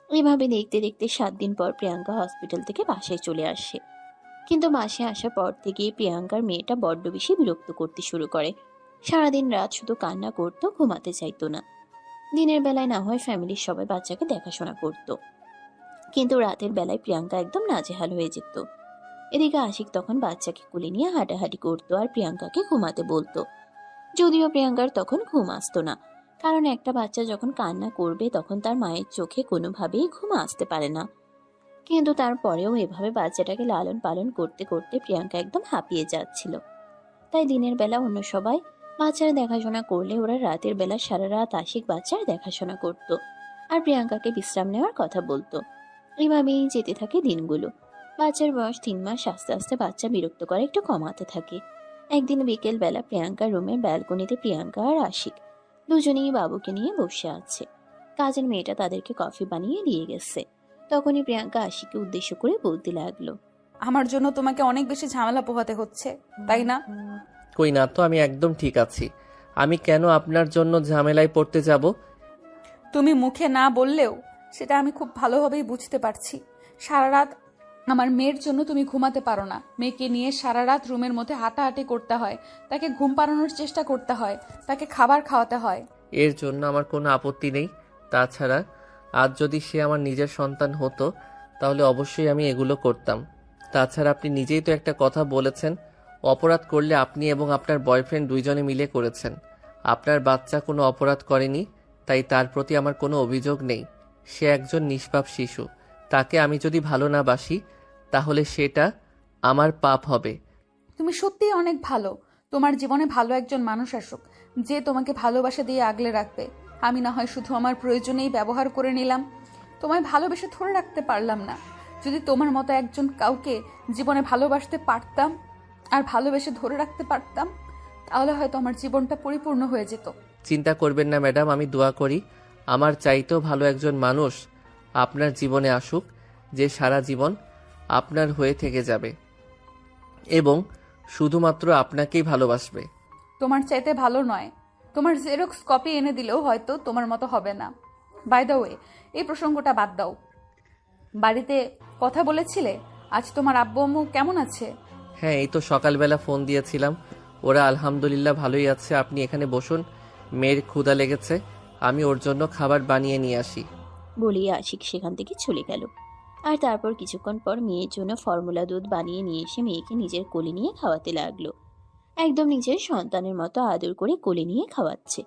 এভাবে দেখতে দেখতে 7 দিন পর প্রিয়াঙ্কা হসপিটাল থেকে বাসায় চলে আসে। কিন্তু বাসায় আসার পর থেকে প্রিয়াঙ্কার মেয়েটা বড্ড বেশি বিরক্ত করতে শুরু করে। সারাদিন রাত শুধু কান্না করতো, ঘুমাতে চাইতো না। দিনের বেলায় না হয় ফ্যামিলির সবাই বাচ্চাকে দেখাশোনা করতো, কিন্তু রাতের বেলায় প্রিয়াঙ্কা একদম নাজেহাল হয়ে যেত। এদিকে আশিক তখন বাচ্চাকে কোলে নিয়ে হাঁটাহাঁটি করতো আর প্রিয়াঙ্কাকে ঘুমাতে বলতো। যদিও প্রিয়াঙ্কার তখন ঘুম আসতো না, কারণ একটা বাচ্চা যখন কান্না করবে তখন তার মায়ের চোখে কোনোভাবেই ঘুম আসতে পারে না। কিন্তু তারপরেও এভাবে বাচ্চাটাকে লালন পালন করতে করতে প্রিয়াঙ্কা একদম হাঁপিয়ে যাচ্ছিল। তাই দিনের বেলা অন্য সবাই বাচ্চার দেখাশোনা করলে ওরা রাতের বেলা সারা রাত আশিক বাচ্চার দেখাশোনা করত আর প্রিয়াঙ্কাকে বিশ্রাম নেওয়ার কথা বলতো। এইভাবেই যেতে থাকে দিনগুলো। বাচ্চার বয়স 3 মাস। আস্তে আস্তে বাচ্চা বিরক্ত করে একটু কমাতে থাকে। একদিন বিকেল বেলা প্রিয়াঙ্কার রুমের ব্যালকনিতে প্রিয়াঙ্কা আর আশিক দুজনেই বাবুকে নিয়ে বসে আছে। কাজের মেয়েটা তাদেরকে কফি বানিয়ে দিয়ে গেছে। তখনই প্রিয়াঙ্কা আশিককে উদ্দেশ্য করে বলতে লাগলো, আমার জন্য তোমাকে অনেক বেশি ঝামেলা পোহাতে হচ্ছে, তাই না? কই না তো, আমি একদম ঠিক আছি। আমি কেন আপনার জন্য ঝামেলায় পড়তে যাব? তুমি মুখে না বললেও সেটা আমি খুব ভালোভাবেই বুঝতে পারছি। সারা রাত আমার মেয়ের জন্য তুমি ঘুমাতে পারো না। মেয়েকে নিয়ে সারা রাত রুমের মধ্যে হাঁটাহাঁটি করতে হয়, তাকে ঘুম পাড়ানোর চেষ্টা করতে হয়, তাকে খাবার খাওয়াতে হয়। এর জন্য আমার কোনো আপত্তি নেই। তাছাড়া আজ যদি সে আমার নিজের সন্তান হতো তাহলে অবশ্যই আমি এগুলো করতাম। তাছাড়া আপনি নিজেই তো একটা কথা বলেছেন, অপরাধ করলে আপনি এবং আপনার বয়ফ্রেন্ড দুইজনে মিলে করেছেন। আপনার বাচ্চা কোনো অপরাধ করেনি, তাই তার প্রতি আমার কোনো অভিযোগ নেই। সে একজন নিষ্পাপ শিশু। তাকে আমি যদি ভালো না বাসি তাহলে সেটা আমার পাপ হবে। তুমি সত্যিই অনেক ভালো। তোমার জীবনে ভালো একজন মানুষ আসুক, যে তোমাকে ভালোবাসা দিয়ে আগলে রাখবে। আমি না হয় শুধু আমার প্রয়োজনেই ব্যবহার করে নিলাম, তোমায় ভালোবেসে ধরে রাখতে পারলাম না। যদি তোমার মতো একজন কাউকে জীবনে ভালোবাসতে পারতাম আর ভালোবেসে ধরে রাখতে পারতাম, তাহলে হয়তো আমার জীবনটা পরিপূর্ণ হয়ে যেত। চিন্তা করবেন না ম্যাডাম, আমি দোয়া করি আমার চাইতেও ভালো একজন মানুষ আপনার জীবনে আসুক, যে সারা জীবন আপনার হয়ে থেকে যাবে এবং শুধুমাত্র আপনাকেই ভালোবাসবে। তোমার চাইতে ভালো নয়, তোমার জেরক্স কপি এনে দিলেও হয়তো তোমার মতো হবে না। বাই দ্য ওয়ে, এই প্রসঙ্গটা বাদ দাও। বাড়িতে কথা বলেছিলে? আজ তোমার আব্বু আম্মু কেমন আছে? হ্যাঁ, এই তো সকালবেলা ফোন দিয়েছিলাম, ওরা আলহামদুলিল্লাহ ভালোই আছে। আপনি এখানে বসুন, মেয়ের ক্ষুধা লেগেছে, আমি ওর জন্য খাবার বানিয়ে নিয়ে আসি। বলিয়ে আশিক সেখান থেকে চলে গেল। আর তারপর কিছুক্ষণ পর মেয়ের জন্য ফর্মুলা দুধ বানিয়ে নিয়ে এসে মেয়েকে নিজের কোলে নিয়ে খাওয়াতে লাগলো। একদম নিজের সন্তানের মতো আদর করে কোলে নিয়ে খাওয়াচ্ছে।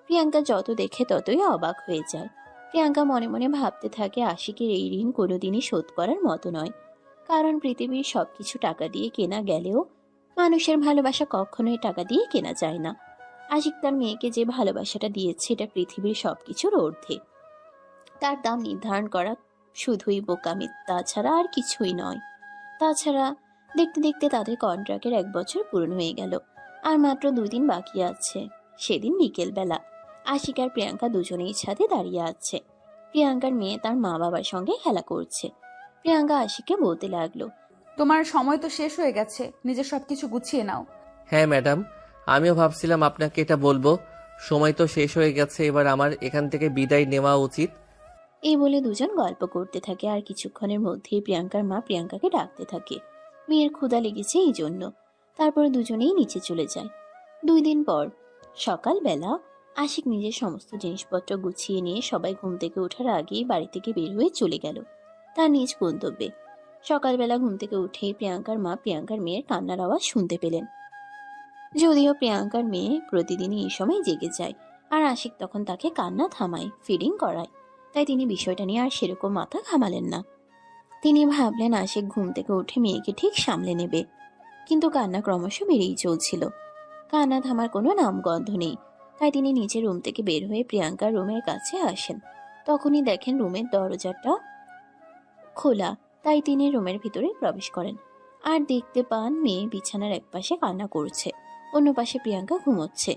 প্রিয়াঙ্কা যত দেখে ততই অবাক হয়ে যায়। প্রিয়াঙ্কা মনে মনে ভাবতে থাকে আশিকের এই ঋণ কোনোদিনই শোধ করার মতো নয়, কারণ পৃথিবীর সবকিছু টাকা দিয়ে কেনা গেলেও মানুষের ভালোবাসা কখনোই টাকা দিয়ে কেনা যায় না। আশিক তার মেয়েকে যে ভালোবাসাটা দিয়েছে এটা পৃথিবীর সবকিছুর ঊর্ধ্বে। তার দাম নির্ধারণ করা শুধুই বোকামি, তাছাড়া আর কিছুই নয়। তাছাড়া দেখতে দেখতে তাদের কন্ট্রাক্টের 1 বছর পূরণ হয়ে গেল, আর মাত্র 2 দিন বাকি আছে। সেদিন বিকেল বেলা আশিক আর প্রিয়াঙ্কা দুজনেই ছাদে দাঁড়িয়ে আছে। প্রিয়াঙ্কার মেয়ে তার মা বাবার সঙ্গে খেলা করছে। প্রিয়াঙ্কা আশিককে বলতে লাগলো, তোমার সময় তো শেষ হয়ে গেছে, নিজের সবকিছু গুছিয়ে নাও। হ্যাঁ ম্যাডাম, আমিও ভাবছিলাম আপনাকে এটা বলবো। সময় তো শেষ হয়ে গেছে, এবার আমার এখান থেকে বিদায় নেওয়া উচিত। এই বলে দুজন গল্প করতে থাকে। আর কিছুক্ষণের মধ্যেই প্রিয়াঙ্কার মা প্রিয়াঙ্কাকে ডাকতে থাকে। মেয়ের ক্ষুধা লেগেছে এই জন্য। তারপরে দুজনেই নিচে চলে যায়। 2 দিন পর সকালবেলা আশিক নিজের সমস্ত জিনিসপত্র গুছিয়ে নিয়ে সবাই ঘুম থেকে ওঠার আগেই বাড়ি থেকে বের হয়ে চলে গেল তার নিজ গন্তব্যে। সকালবেলা ঘুম থেকে উঠেই প্রিয়াঙ্কার মা প্রিয়াঙ্কার মেয়ের কান্নার আওয়াজ শুনতে পেলেন। যদিও প্রিয়াঙ্কার মেয়ে প্রতিদিনই এই সময় জেগে যায়, আর আশিক তখন তাকে কান্না থামায়, ফিডিং করায়। তাই তিনি বিষয়টা নিয়ে আর সেরকম মাথা ঘামালেন না। তিনি ভাবলেন আশিক ঘুম থেকে উঠে মেয়েকে ঠিক সামলে নেবে, কিন্তু কান্না ক্রমশ বেড়েই চলছিল। কান্না থামার কোনো নামগন্ধ নেই। তাই তিনি নিচের রুম থেকে বের হয়ে প্রিয়াঙ্কার রুমের কাছে আসেন। তখনই দেখেন রুমের দরজাটা খোলা। তাই তিনি রুমের ভিতরে প্রবেশ করেন আর দেখতে পান মেয়ে বিছানার একপাশে কান্না করছে, অন্য পাশে প্রিয়াঙ্কা ঘুমোচ্ছে।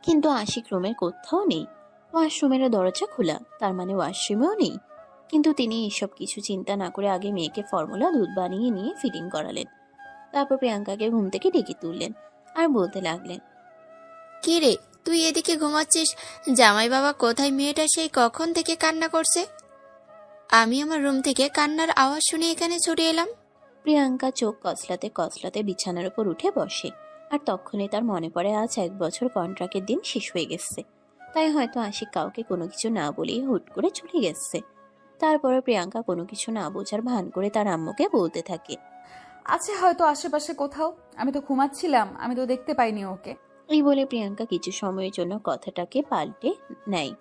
কিন্তু আশিক রুমের কোথাও নেই। ওয়াশরুমেরও দরজা খোলা, তার মানে ওয়াশরুমেও নেই। কিন্তু তিনি এসব কিছু চিন্তা না করে আগে মেয়েকে ফর্মুলা দুধ বানিয়ে নিয়ে ফিডিং করালেন। তারপর প্রিয়াঙ্কাকে ঘুম থেকে ডেকে তুললেন আর বলতে লাগলেন, কি রে, তুই এদিকে ঘুমাচ্ছিস? জামাই বাবা কোথায়? মেয়েটা সেই কখন থেকে কান্না করছে। আমি আমার রুম থেকে কান্নার আওয়াজ শুনে এখানে ছুটে এলাম। প্রিয়াঙ্কা চোখ কসলাতে কসলাতে বিছানার উপর উঠে বসে। আর তখনই তার মনে পড়ে আজ 1 বছর কন্ট্রাক্টের দিন শেষ হয়ে গেছে। তাই হয়তো আশিক কাউকে কোনো কিছু না বলেই হুট করে চলে গেছে। তারপরে প্রিয়াঙ্কা কোনো কিছু না বোঝার ভান করে তার আম্মুকে বলতে থাকে, আছে হয়তো আশেপাশে কোথাও, আমি তো ঘুমাচ্ছিলাম, আমি তো দেখতে পাইনি ওকে। এই বলে প্রিয়াঙ্কা কিছু সময়ের জন্য কথাটাকে পাল্টে নেয়।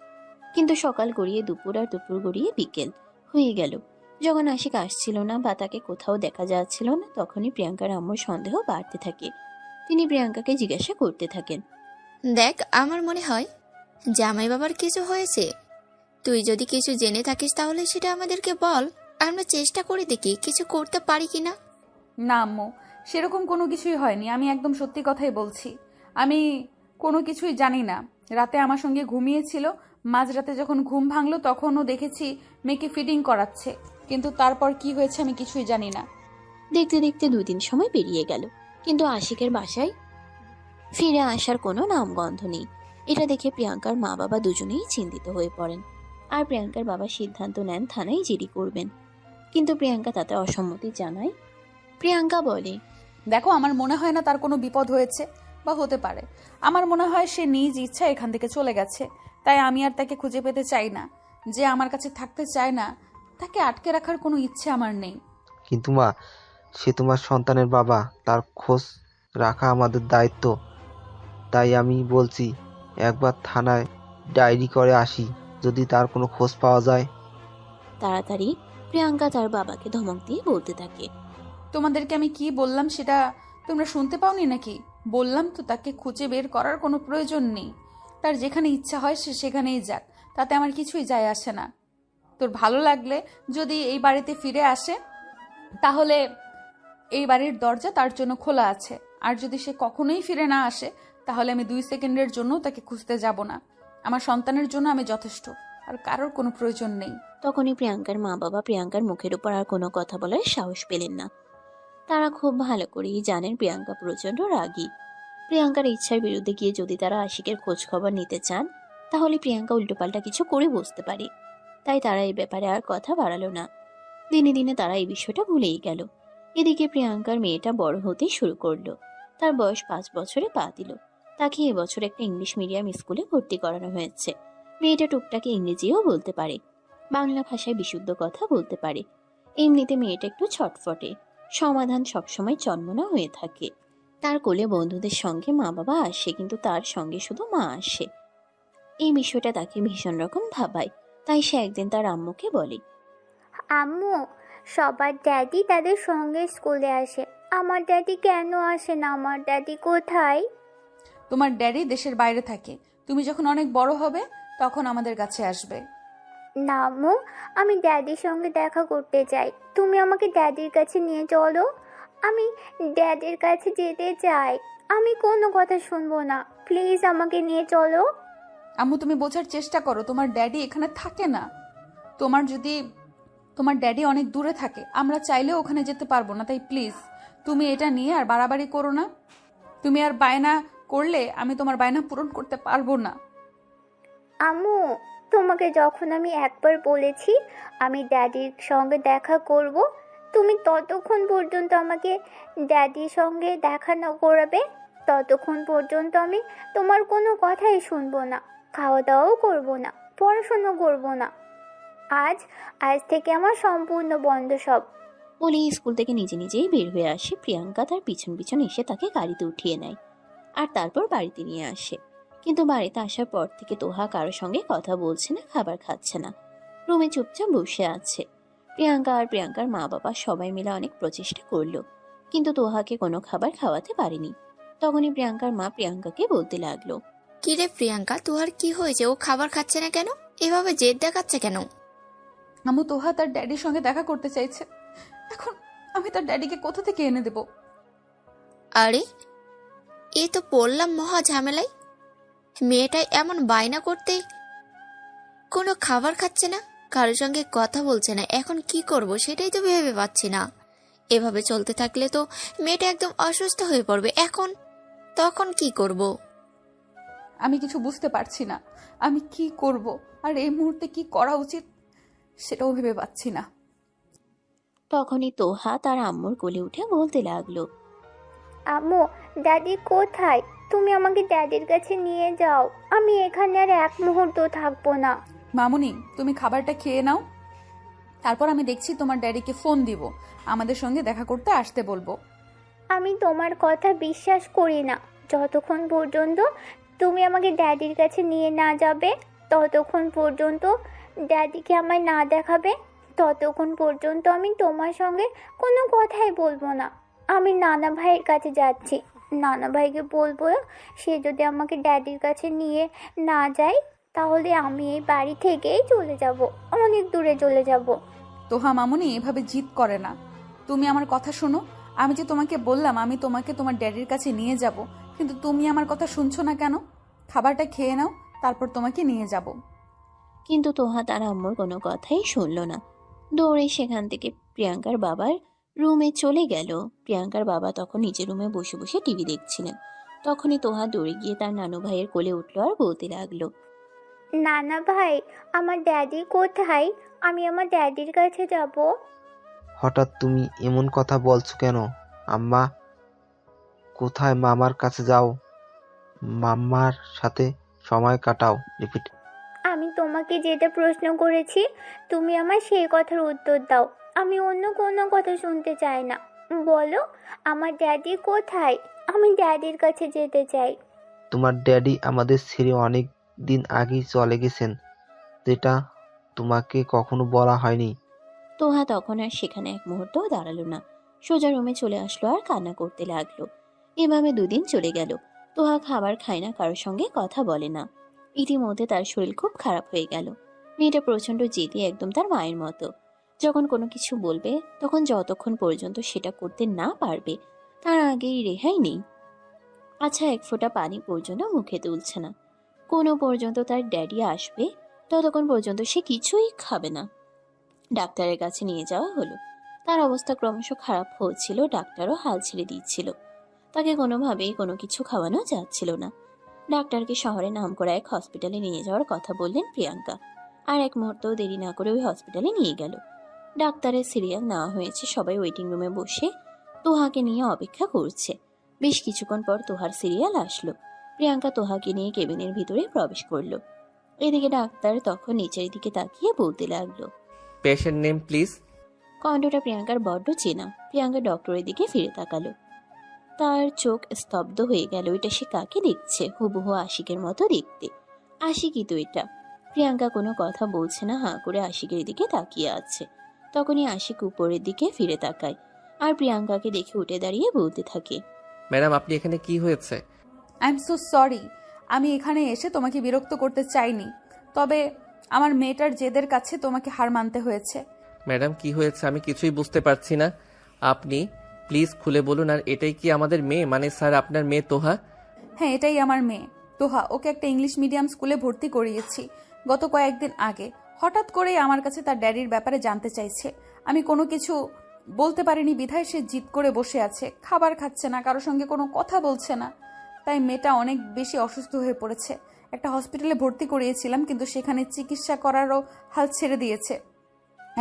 কিন্তু সকাল গড়িয়ে দুপুর আর দুপুর গড়িয়ে বিকেল হয়ে গেল। যখন আশিক আসছিল না বা তাকে কোথাও দেখা যাচ্ছিল না, তখনই প্রিয়াঙ্কার আম্মুর সন্দেহ বাড়তে থাকে। তিনি প্রিয়াঙ্কাকে জিজ্ঞাসা করতে থাকেন, দেখ, আমার মনে হয় জামাই বাবার কিছু হয়েছে। তুই যদি কিছু জেনে থাকিস তাহলে সেটা আমাদেরকে বল, আমরা চেষ্টা করে দেখি কিছু করতে পারি কিনা। না আম্মু, সেরকম কোনো কিছুই হয়নি, আমি একদম সত্যি কথাই বলছি। আমি কোনো কিছুই জানি না। রাতে আমার সঙ্গে ঘুমিয়েছিল, মাঝরাতে যখন ঘুম ভাঙলো তখনও দেখেছি মেয়েকে ফিডিং করাচ্ছে, কিন্তু তারপর কি হয়েছে আমি কিছুই জানি না। দেখতে দেখতে 2 দিন সময় পেরিয়ে গেল, কিন্তু আশিকের বাসায় ফিরে আসার কোনো নামগন্ধ নেই। এটা দেখে প্রিয়াঙ্কার মা বাবা দুজনেই চিন্তিত হয়ে পড়েন। আর প্রিয়াঙ্কার বাবা সিদ্ধান্ত নেন থানায় জিডি করবেন। কিন্তু প্রিয়াঙ্কা তাতে অসম্মতি জানায়। প্রিয়াঙ্কা বলে, দেখো, আমার মনে হয় না তার কোনো বিপদ হয়েছে বা হতে পারে। আমার মনে হয় সে নিজ ইচ্ছা এখান থেকে চলে গেছে। তাই আমি আর তাকে খুঁজে পেতে চাই না। যে আমার কাছে থাকতে চায় না তাকে আটকে রাখার কোনো ইচ্ছে আমার নেই। কিন্তু মা, সে তোমার সন্তানের বাবা, তার খোঁজ রাখা আমাদের দায়িত্ব। তাই আমি বলছি একবার থানায় ডায়েরি করে আসি, যদি তার কোনো খোঁজ পাওয়া যায়। তাড়াতাড়ি প্রিয়াঙ্কা তার বাবাকে ধমক দিয়ে বলতে থাকে, তোমাদেরকে আমি কি বললাম সেটা তোমরা শুনতে পাওনি নাকি? বললাম তো তাকে খুঁজে বের করার কোনো প্রয়োজন নেই। তার যেখানে ইচ্ছা হয় সে সেখানেই যাক, তাতে আমার কিছুই যায় আসে না। তোর ভালো লাগলে যদি এই বাড়িতে ফিরে আসে তাহলে এই বাড়ির দরজা তার জন্য খোলা আছে। আর যদি সে কখনোই ফিরে না আসে তাহলে আমি 2 সেকেন্ডের জন্য তাকে খুঁজতে যাব না। আমার সন্তানের জন্য আমি যথেষ্ট, আর কারোর কোনো প্রয়োজন নেই। তখনই প্রিয়াঙ্কার মা বাবা প্রিয়াঙ্কার মুখের উপর আর কোনো কথা বলার সাহস পেলেন না। তারা খুব ভালো করেই জানেন প্রিয়াঙ্কা প্রচন্ড রাগী। প্রিয়াঙ্কার ইচ্ছার বিরুদ্ধে গিয়ে যদি তারা আশিকের খোঁজ খবর নিতে চান তাহলে প্রিয়াঙ্কা উল্টোপাল্টা কিছু করে বসতে পারে। তাই তারা এই ব্যাপারে আর কথা বাড়ালো না। দিনে দিনে তারা এই বিষয়টা ভুলেই গেল। এদিকে প্রিয়াঙ্কার মেয়েটা বড় হতেই শুরু করলো। তার বয়স 5 বছরে পা দিল। তাকে এবছর একটা ইংলিশ মিডিয়াম স্কুলে ভর্তি করানো হয়েছে। মেয়েটা টুকটাকে ইংরেজিও বলতে পারে, বাংলা ভাষায় বিশুদ্ধ কথা বলতে পারে। এমনিতে মেয়েটা একটু ছটফটে, সমাধান সবসময় চন্মনা হয়ে থাকে। তার কোলে বন্ধুদের সঙ্গে মা বাবা আসে, কিন্তু তার সঙ্গে শুধু মা আসে। এই বিষয়টা তাকে ভীষণ রকম ভাবায়। তাই সে একদিন তার আম্মুকে বলে, আম্মু, সবার ড্যাডি তাদের সঙ্গে স্কুলে আসে, আমার ড্যাডি কেন আসে না? আমার ড্যাডি কোথায়? তোমার ড্যাডি দেশের বাইরে থাকে, তুমি যখন অনেক বড় হবে তখন আমাদের কাছে আসবে। না আম্মু, আমি ড্যাডির সঙ্গে দেখা করতে চাই, তুমি আমাকে ড্যাডির কাছে নিয়ে চলো। আমি ড্যাডির কাছে যেতে চাই, আমি কোনো কথা শুনবো না, প্লিজ আমাকে নিয়ে চলো। আম্মু তুমি বোঝার চেষ্টা করো, তোমার ড্যাডি এখানে থাকে না। তোমার ড্যাডি অনেক দূরে থাকে, আমরা চাইলেও ওখানে যেতে পারবো না। তাই প্লিজ তুমি এটা নিয়ে আর বাড়াবাড়ি করো না। তুমি আর বায়না করলে আমি তোমার বায়না পূরণ করতে পারবো না। আম্মু, তোমাকে যখন আমি একবার বলেছি আমি ড্যাডির সঙ্গে দেখা করব, তুমি ততক্ষণ পর্যন্ত আমাকে ড্যাডির সঙ্গে দেখা না করাবে, ততক্ষণ পর্যন্ত আমি তোমার কোনো কথাই শুনবো না, খাওয়া দাওয়াও করবো না, পড়াশুনো করবো না। আজ থেকে আমার সম্পূর্ণ বন্ধ সব। বলে স্কুল থেকে নিজে নিজেই বের হয়ে আসে। প্রিয়াঙ্কা তার পিছন পিছন এসে তাকে গাড়িতে উঠিয়ে নেয় আর তারপর বাড়িতে নিয়ে আসে। কিন্তু বাড়িতে আসার পর থেকে তোহা কারোর সঙ্গে কথা বলছে না, খাবার খাচ্ছে না, রুমে চুপচাপ বসে আছে। প্রিয়াঙ্কা আর প্রিয়াঙ্কার মা বাবা সবাই মিলে অনেক প্রচেষ্টা করলো, কিন্তু তোহাকে কোনো খাবার খাওয়াতে পারেনি। তখনই প্রিয়াঙ্কার মা প্রিয়াঙ্কাকে বলতে লাগলো, কিরে প্রিয়াঙ্কা, তোহার কি হয়েছে? ও খাবার খাচ্ছে না কেন? এভাবে জেদ দেখাচ্ছে কেন? আম্মু তোহা তার ড্যাডির সঙ্গে দেখা করতে চাইছে, এখন আমি তার ড্যাডিকে কোথা থেকে এনে দেব? আরে এ তো পড়লাম মহা ঝামেলায়। মেয়েটা এমন বায়না করতে কোনো খাবার খাচ্ছে না, কারোর সঙ্গে কথা বলছে না, এখন কি করব সেটাই তো ভেবে পাচ্ছি না। এভাবে চলতে থাকলে তো মেয়েটা একদম অসুস্থ হয়ে পড়বে। তখন কি করব? আমি কিছু বুঝতে পারছি না, আমি কি করব আর এই মুহূর্তে কি করা উচিত সেটাও ভেবে পাচ্ছি না। তখনই তোহা তার আম্মুর কোলে উঠে বলতে লাগলো, আম্মু, ড্যাডি কোথায়? তুমি আমাকে ড্যাডির কাছে নিয়ে যাও, আমি এখানে আর এক মুহূর্ত থাকবো না। মামুনি তুমি খাবারটা খেয়ে নাও, তারপর আমি দেখছি তোমার ড্যাডিকে ফোন দিব, আমাদের সঙ্গে দেখা করতে আসতে বলবো। আমি তোমার কথা বিশ্বাস করি না। যতক্ষণ পর্যন্ত তুমি আমাকে ড্যাডির কাছে নিয়ে না যাবে, ততক্ষণ পর্যন্ত ড্যাডিকে আমায় না দেখাবে, ততক্ষণ পর্যন্ত আমি তোমার সঙ্গে কোনো কথাই বলবো না। আমি নানা ভাইয়ের কাছে যাচ্ছি, নানা ভাইকে বলবো সে যদি আমাকে ড্যাডির কাছে নিয়ে না যায় তাহলে আমি এই বাড়ি থেকেই চলে যাব, অনেক দূরে চলে যাব। তোহা মামুনি এভাবে জিদ করে না, তুমি আমার কথা শোনো। আমি যে তোমাকে বললাম আমি তোমাকে তোমার ড্যাডির কাছে নিয়ে যাব, কিন্তু তুমি আমার কথা শুনছো না কেন? খাবারটা খেয়ে নাও, তারপর তোমাকে নিয়ে যাব। কিন্তু তোহা তার আম্মুর কোনো কথাই শুনল না। দৌড়ে সেখান থেকে প্রিয়াঙ্কার বাবার রুমে চলে গেল। প্রিয়াঙ্কার বাবা তখন নিজের রুমে বসে বসে টিভি দেখছিলেন। তখনই তোহা দৌড়ে গিয়ে তার নানু ভাইয়ের কোলে উঠলো আর বলতে লাগলো, নানা ভাই, আমার ড্যাডি কোথায়? আমি আমার ড্যাডির কাছে যাব। হঠাৎ তুমি এমন কথা বলছো কেন? আম্মা কোথায়? মামার কাছে যাও, মাম্মার সাথে সময় কাটাও। রিপিট। আমি তোমাকে যেটা প্রশ্ন করেছি তুমি আমার সেই কথার উত্তর দাও, আমি অন্য কোনো কথা শুনতে চাই না। বলো, আমার ড্যাডি কোথায়? আমি ড্যাডির কাছে যেতে চাই। তোমার ড্যাডি আমাদের ছেড়ে অনেক দিন আগেই চলে গেছেন, যেটা তোমাকে কখনো বলা হয়নি। তোহা তখন আর সেখানে এক মুহূর্তও দাঁড়ালো না, সোজা রুমে চলে আসলো আর কান্না করতে লাগলো। এভাবে দুদিন চলে গেল। তোহা খাবার খায় না, কারোর সঙ্গে কথা বলে না। ইতিমধ্যে তার শরীর খুব খারাপ হয়ে গেল। মেয়েটা প্রচন্ড জেদি, একদম তার মায়ের মতো। যখন কোনো কিছু বলবে তখন যতক্ষণ পর্যন্ত সেটা করতে না পারবে তার আগেই রেহাই নেই। আচ্ছা, এক ফোঁটা পানি পর্যন্ত মুখে তুলছে না। কোনো পর্যন্ত তার ড্যাডি আসবে ততক্ষণ পর্যন্ত সে কিছুই খাবে না। ডাক্তারের কাছে নিয়ে যাওয়া হলো। তার অবস্থা ক্রমশ খারাপ হচ্ছিল, ডাক্তারও হাল ছেড়ে দিচ্ছিল। তাকে কোনোভাবেই কোনো কিছু খাওয়ানো যাচ্ছিল না। ডাক্তারকে শহরে নামকরা এক হসপিটালে নিয়ে যাওয়ার কথা বললেন প্রিয়াঙ্কা। আর এক মুহূর্তও দেরি না করে ওই হসপিটালে নিয়ে গেল। ডাক্তারের সিরিয়াল নেওয়া হয়েছে, সবাই ওয়েটিং রুমে বসে তোহাকে নিয়ে অপেক্ষা করছে। বেশ কিছুক্ষণ পর তোহার সিরিয়াল আসলো। প্রিয়াঙ্কা তোহাকে নিয়ে কেবিনের ভিতরে প্রবেশ করলো। এদিকে ডাক্তার তখন নিচের দিকে তাকিয়ে বলতে লাগলো, পেশেন্ট নেম প্লিজ। কণ্ঠটা প্রিয়াঙ্কার বড্ড চেনা। প্রিয়াঙ্কা ডক্টরের দিকে ফিরে তাকালো। তার চোখ স্তব্ধ হয়ে গেল। এটা সে কাকে দেখছে? হুবহু আশিকের মতো দেখতে। আশিকই তো এটা। প্রিয়াঙ্কা কোনো কথা বলছে না, হাঁ করে আশিকের দিকে তাকিয়ে আছে। তখনই আশিক উপরের দিকে ফিরে তাকায় আর প্রিয়াঙ্কাকে দেখে উঠে দাঁড়িয়ে বলতে থাকে, ম্যাডাম আপনি এখানে কি হয়েছে? আই এম সো সরি, আমি এখানে এসে তোমাকে বিরক্ত করতে চাইনি, তবে আমার মেয়েটার জেদের কাছে তোমাকে হার মানতে হয়েছে। ম্যাডাম কি হয়েছে আমি কিছুই বুঝতে পারছি না, আপনি প্লিজ খুলে বলুন। আর এটাই কি আমাদের মেয়ে, মানে স্যার আপনার মেয়ে তোহা? হ্যাঁ, এটাই আমার মেয়ে। তোহা, ওকে একটা ইংলিশ মিডিয়াম স্কুলে ভর্তি করিয়েছি গত কয়েকদিন আগে। হঠাৎ করেই আমার কাছে তার ড্যাডির ব্যাপারে জানতে চাইছে। আমি কোনো কিছু বলতে পারিনি বিধায় সে জিদ করে বসে আছে, খাবার খাচ্ছে না, কারোর সঙ্গে কোনো কথা বলছে না। তাই মেয়েটা অনেক বেশি অসুস্থ হয়ে পড়েছে। একটা হসপিটালে ভর্তি করিয়েছিলাম, কিন্তু সেখানে চিকিৎসা করারও হাল ছেড়ে দিয়েছে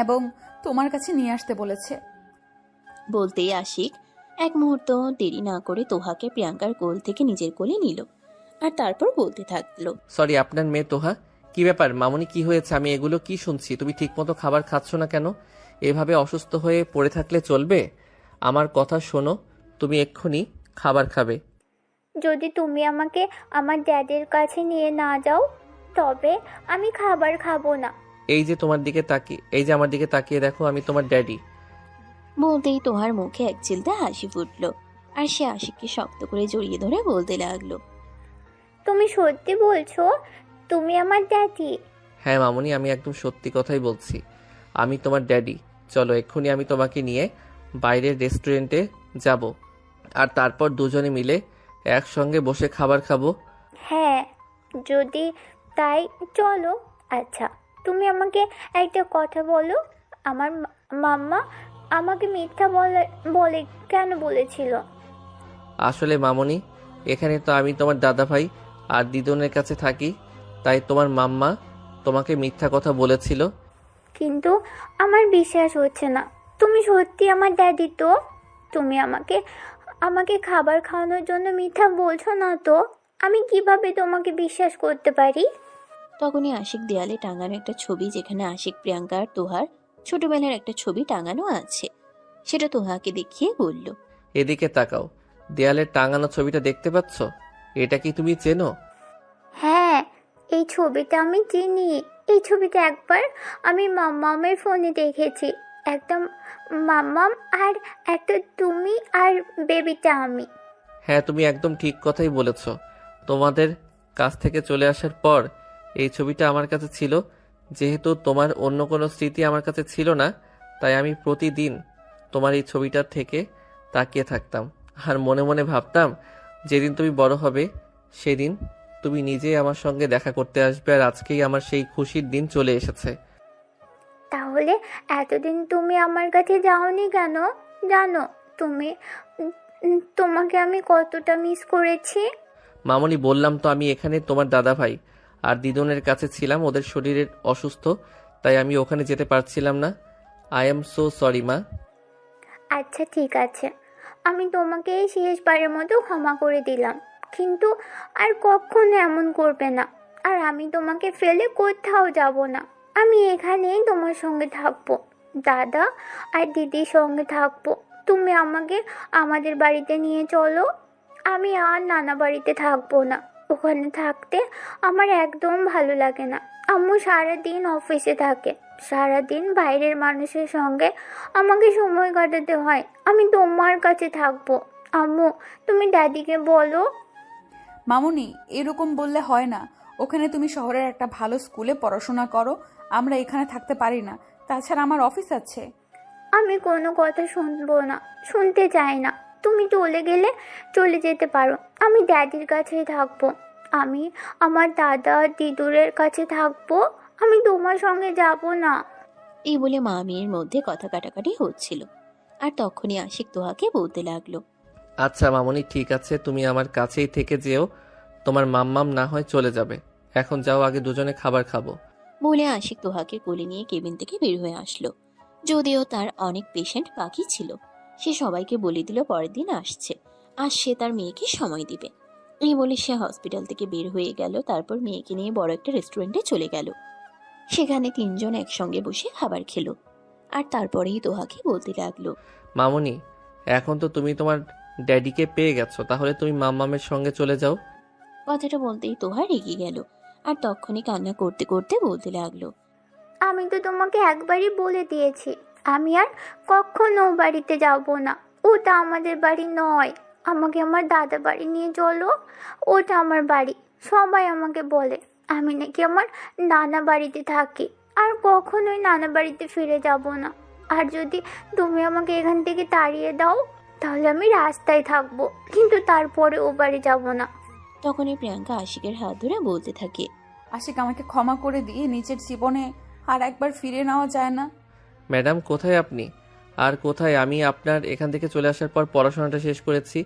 এবং তোমার কাছে নিয়ে আসতে বলেছে। বলতেই আশিক এক মুহূর্ত দেরি না করে তোহাকে প্রিয়াঙ্কার কোল থেকে নিজের কোলে নিল আর তারপর বলতে থাকলো। সরি, আপনার মেয়ে তোহা। কি ব্যাপার মামুনি, কি হয়েছে? আমি এগুলো কি শুনছি? তুমি ঠিকমতো খাবার খাচ্ছ না কেন? এভাবে অসুস্থ হয়ে পড়ে থাকলে চলবে? আমার কথা শোনো, তুমি এক্ষুনি খাবার খাবে। যদি তুমি আমাকে আমার ড্যাডির কাছে নিয়ে না যাও তবে আমি খাবার খাবো না। এই যে আমার দিকে তাকিয়ে দেখো, আমি তোমার ড্যাডি। বলতেই তোহার মুখে এক চিলতে হাসি ফুটলো আর সে আশিককে শক্ত করে জড়িয়ে ধরে বলতে লাগলো। তুমি সত্যি বলছো তুমি আমার ড্যাডি? হ্যাঁ মামুনি, আমি একদম সত্যি কথাই বলছি। আমি তোমার ড্যাডি। চলো এক্ষুনি আমি তোমাকে নিয়ে বাইরের রেস্টুরেন্টে যাব, আর তারপর দুজনে মিলে একসঙ্গে বসে খাবার খাবো। হ্যাঁ যদি তাই চলো। আচ্ছা তুমি আমাকে একটা কথা বলো, আমার মাম্মা আমাকে মিথ্যা বলে কেন বলেছিল? আসলে মামুনি, এখানে তো আমি তোমার দাদা ভাই আর দিদনের কাছে থাকি, তাই তোমার মাম্মা তোমাকে মিথ্যা কথা বলেছিল। কিন্তু আমার বিশ্বাস হচ্ছে না, তুমি সত্যি আমার ড্যাডি তো? তুমি আমাকে খাবার খাওয়ানোর জন্য মিথ্যা বলছো না তো? আমি কিভাবে তোমাকে বিশ্বাস করতে পারি? তখনই আশিক দেয়ালে টাঙানো একটা ছবি, যেখানে আশিক, প্রিয়াঙ্কা আর তোহার ছোটবেলার একটা ছবি টাঙানো আছে, সেটা তোহাকে দেখিয়ে বলল। এদিকে তাকাও, দেয়ালে টাঙানো ছবিটা দেখতে পাচ্ছ? এটা কি তুমি চেনো? হ্যাঁ এই ছবিটা আমি চিনি। এই ছবিটা একবার আমি মাম্মামের ফোনে দেখেছি। একটা মাম্মাম আর একটা তুমি আর বেবিটা আমি। হ্যাঁ, তুমি একদম ঠিক কথাই বলেছ। তোমাদের কাছ থেকে চলে আসার পর এই ছবিটা আমার কাছে ছিল। যেহেতু তোমার অন্য কোনো স্মৃতি আমার কাছে ছিল না, তাই আমি প্রতিদিন তোমার এই ছবিটার থেকে তাকিয়ে থাকতাম আর মনে মনে ভাবতাম যেদিন তুমি বড় হবে সেদিন তুমি নিজেই আমার সঙ্গে দেখা করতে আসবে, আর আজকেই আমার সেই খুশির দিন চলে এসেছে। তাহলে এতদিন তুমি আমার কাছে যাওনি কেন? জানো তোমাকে আমি কতটা মিস করেছি। মামনি, বললাম তো আমি এখানে তোমার দাদা ভাই আর দিদনের কাছে ছিলাম। ওদের শরীরের অসুস্থ, তাই আমি ওখানে যেতে পারছিলাম না। আই এম সো সরি মা। আচ্ছা ঠিক আছে, আমি তোমাকে এই শেষবারের মতো ক্ষমা করে দিলাম, কিন্তু আর কখনো এমন করবে না। আর আমি তোমাকে ফেলে কোথাও যাব না। আমি এখানেই তোমার সঙ্গে থাকবো, দাদা আর দিদির সঙ্গে থাকবো। তুমি আমাকে আমাদের বাড়িতে নিয়ে চলো। আমি আর নানা বাড়িতে থাকবো না। ওখানে থাকতে আমার একদম ভালো লাগে না। আম্মু সারাদিন অফিসে থাকে, সারাদিন বাইরের মানুষের সঙ্গে আমাকে সময় কাটাতে হয়। আমি তোমার কাছে থাকবো। আম্মু তুমি ড্যাডিকে বলো। মামুনি, এরকম বললে হয় না। ওখানে তুমি শহরের একটা ভালো স্কুলে পড়াশোনা করো, আমরা এখানে থাকতে পারি না। তাছাড়া আমার অফিস আছে। আমি কোনো কথা শুনবো না, শুনতে চাই না। তুমি চলে গেলে চলে যেতে পারো, আমি ড্যাডির কাছেই থাকবো। আমি আমার দাদা দিদুরের কাছে থাকবো। আমি তোমার সঙ্গে যাব না। এই বলে মা মেয়ের মধ্যে কথা কাটাকাটি হচ্ছিল, আর তখনই আশিক তোহাকে বলতে লাগলো। আচ্ছা মামনি, ঠিক আছে, তুমি আমার কাছেই থেকে যেও। তোমার মাম্মাম না হয় চলে যাবে। এখন যাও, আগে দুজনে খাবার খাবো। বলে আশিক তোহাকে কোলে নিয়ে কেবিন থেকে বের হয়ে আসলো। যদিও তার অনেক পেশেন্ট বাকি ছিল, সে সবাইকে বলে দিল পরের দিন আসছে, আর সে তার মেয়েকে সময় দিবে। এই বলে সে হসপিটাল থেকে বের হয়ে গেল। তারপর মেয়েকে নিয়ে বড় একটা রেস্টুরেন্টে চলে গেল। সেখানে তিনজন একসঙ্গে বসে খাবার খেলো, আর তারপরেই তোহাকে বলতে লাগলো। মামনি, এখন তো তুমি তোমার ড্যাডিকে পেয়ে গেছো, তাহলে তুমি মাম্মামের সঙ্গে চলে যাও। কথাটা বলতেই তোহা রেগে গেল, আর তখনই কান্না করতে করতে বলতে লাগলো। আমি তো তোমাকে একবারই বলে দিয়েছি আমি আর কখনো ও বাড়িতে যাব না। ওটা আমাদের বাড়ি নয়। আমাকে আমার দাদা বাড়ি নিয়ে চলো, ওটা আমার বাড়ি। সবাই আমাকে বলে আমি নাকি আমার নানা বাড়িতে থাকি, আর কখনোই নানা বাড়িতে ফিরে যাব না। আর যদি তুমি আমাকে এখান থেকে তাড়িয়ে দাও তাহলে আমি রাস্তায় থাকবো, কিন্তু তারপরে ও বাড়ি যাব না। তখনই প্রিয়াঙ্কা আশিকের হাত ধরে বলতে থাকে, আশিক আমাকে ক্ষমা করে দিয়ে নিজের জীবনে আর একবার ফিরে নেওয়া যায় না? ম্যাডাম কোথায় আপনি? আর কোথায় আমি আপনার এখান থেকে চলে আসার পর পড়াশোনাটা শেষ করেছি।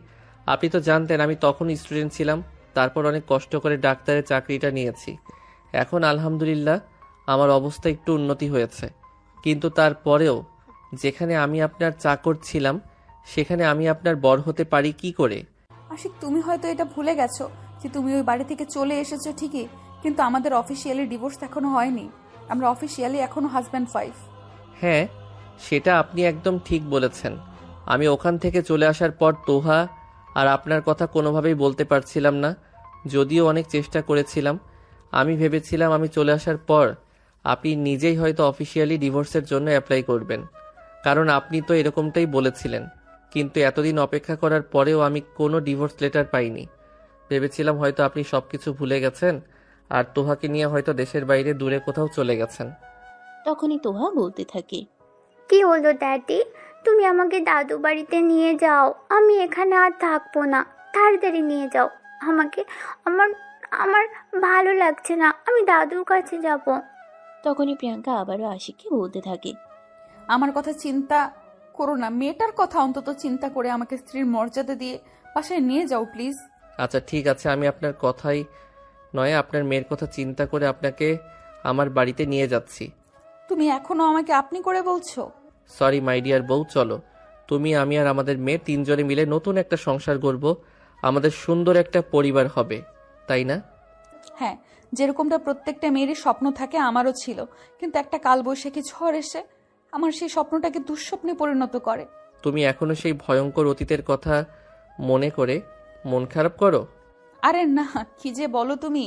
আপনি তো জানতেন আমি তখন স্টুডেন্ট ছিলাম, তারপর অনেক কষ্ট করে ডাক্তারের চাকরিটা নিয়েছি। এখন আলহামদুলিল্লাহ আমার অবস্থা একটু উন্নতি হয়েছে, কিন্তু তারপরেও যেখানে আমি আপনার চাকর ছিলাম সেখানে আমি আপনার বর হতে পারি কি করে? আশিক, তুমি হয়তো এটা ভুলে গেছো যে তুমি ওই বাড়ি থেকে চলে এসেছো ঠিকই, কিন্তু আমাদের অফিসিয়ালি ডিভোর্স এখনো হয়নি। আমরা অফিসিয়ালি এখনো হাজব্যান্ড ওয়াইফ। হ্যাঁ, সেটা আপনি একদম ঠিক বলেছেন। আমি ওখান থেকে চলে আসার পর তোহা আর আপনার কথা কোনোভাবেই বলতে পারছিলাম না, যদিও অনেক চেষ্টা করেছিলাম। আমি ভেবেছিলাম আমি চলে আসার পর আপনি নিজেই হয়তো অফিসিয়ালি ডিভোর্সের জন্য অ্যাপ্লাই করবেন, কারণ আপনি তো এরকমটাই বলেছিলেন। কিন্তু এতদিন অপেক্ষা করার পরেও আমি কোনো ডিভোর্স লেটার পাইনি। ভেবেছিলাম হয়তো আপনি সব কিছু ভুলে গেছেন আর তোহাকে নিয়ে হয়তো দেশের বাইরে দূরে কোথাও চলে গেছেন। তখনই তোহা বলতে থাকে, কি হলো ড্যাডি? তুমি আমাকে দাদু বাড়িতে নিয়ে যাও, আমি এখানে আর থাকবো না, তাড়াতাড়ি নিয়ে যাও আমাকে। আমার আমার ভালো লাগছে না, আমি দাদুর কাছে যাব। তখনই প্রিয়াঙ্কা আবারও আশিককে বলতে থাকে, আমার কথা চিন্তা করো না, মেয়েটার কথা অন্তত চিন্তা করে আমাকে স্ত্রীর মর্যাদা দিয়ে বাসায় নিয়ে যাও প্লিজ। আচ্ছা ঠিক আছে, আমি আপনার কথাই নয় আপনার মেয়ের কথা চিন্তা করে আপনাকে আমার বাড়িতে নিয়ে যাচ্ছি। তুমি এখনো আমাকে আপনি করে বলছো? সরি মাই ডিয়ার বউ, চলো তুমি আমি আর আমাদের মেয়ে তিনজনে মিলে নতুন একটা সংসার গড়ব, আমাদের সুন্দর একটা পরিবার হবে, তাই না? হ্যাঁ, যেরকমটা প্রত্যেকটা মেয়েরই স্বপ্ন থাকে আমারও ছিল, কিন্তু একটা কালবৈশাখী ঝড় এসে আমার সেই স্বপ্নটাকে দুঃস্বপ্নে পরিণত করে। তুমি এখনো সেই ভয়ঙ্কর অতীতের কথা মনে করে মন খারাপ করো? আরে না, কি যে বলো তুমি,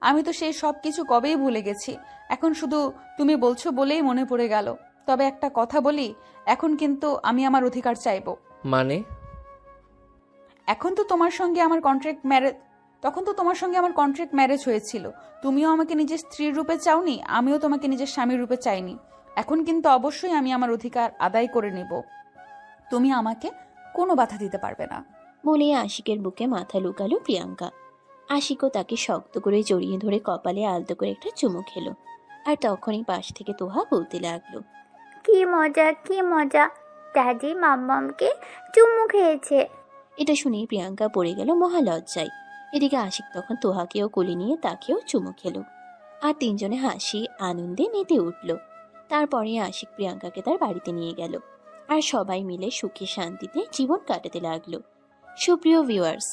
আমি তো সেই সব কিছু কবেই ভুলে গেছি। এখন শুধু তুমি বলছো বলেই মনে পড়ে গেল। তবে একটা কথা বলি, এখন কিন্তু আমি আমার অধিকার চাইবো। মানে? এখন তো তোমার সঙ্গে আমার কন্ট্রাক্ট ম্যারেজ তখন তো তোমার সঙ্গে আমার কন্ট্রাক্ট ম্যারেজ হয়েছিল। তুমিও আমাকে নিজের স্ত্রীর রূপে চাওনি, আমিও তোমাকে নিজের স্বামীর রূপে চাইনি। এখন কিন্তু অবশ্যই আমি আমার অধিকার আদায় করে নেব। তুমি আমাকে কোনো বাধা দিতে পারবে না। বলে আশিকের বুকে মাথা লুকালো প্রিয়াঙ্কা। আশিকও তাকে শক্ত করে জড়িয়ে ধরে কপালে আলতো করে একটা চুমু খেলো। আর তখনই পাশ থেকে তোহা বলতে লাগলো, কি মজা, কি মজা, ড্যাডি মাম্মামকে চুমু খেয়েছে। এটা শুনেই প্রিয়াঙ্কা পড়ে গেল মহালজ্জায়। এদিকে আশিক তখন তোহাকেও কোলে নিয়ে তাকেও চুমু খেলো। আর তিনজনে হাসি আনন্দে মেতে উঠল। তারপরে আশিক প্রিয়াঙ্কাকে তার বাড়িতে নিয়ে গেল। আর সবাই মিলে সুখে শান্তিতে জীবন কাটাতে লাগলো। সুপ্রিয় ভিউয়ার্স,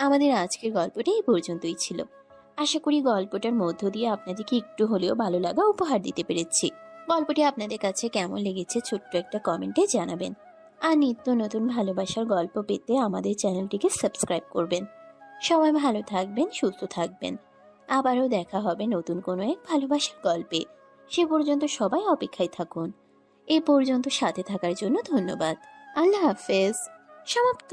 আমাদের আজকের গল্পটা এই পর্যন্তই ছিল। আশা করি গল্পটার মধ্য দিয়ে আপনাদেরকে একটু হলেও ভালো লাগা উপহার দিতে পেরেছি। গল্পটি আপনাদের কাছে কেমন লেগেছে ছোট্ট একটা কমেন্টে জানাবেন। আর নিত্য নতুন ভালোবাসার গল্প পেতে আমাদের চ্যানেলটিকে সাবস্ক্রাইব করবেন। সবাই ভালো থাকবেন, সুস্থ থাকবেন। আবারও দেখা হবে নতুন কোনো এক ভালোবাসার গল্পে। সে পর্যন্ত সবাই অপেক্ষায় থাকুন। এ পর্যন্ত সাথে থাকার জন্য ধন্যবাদ। আল্লাহ হাফেজ। সমাপ্ত।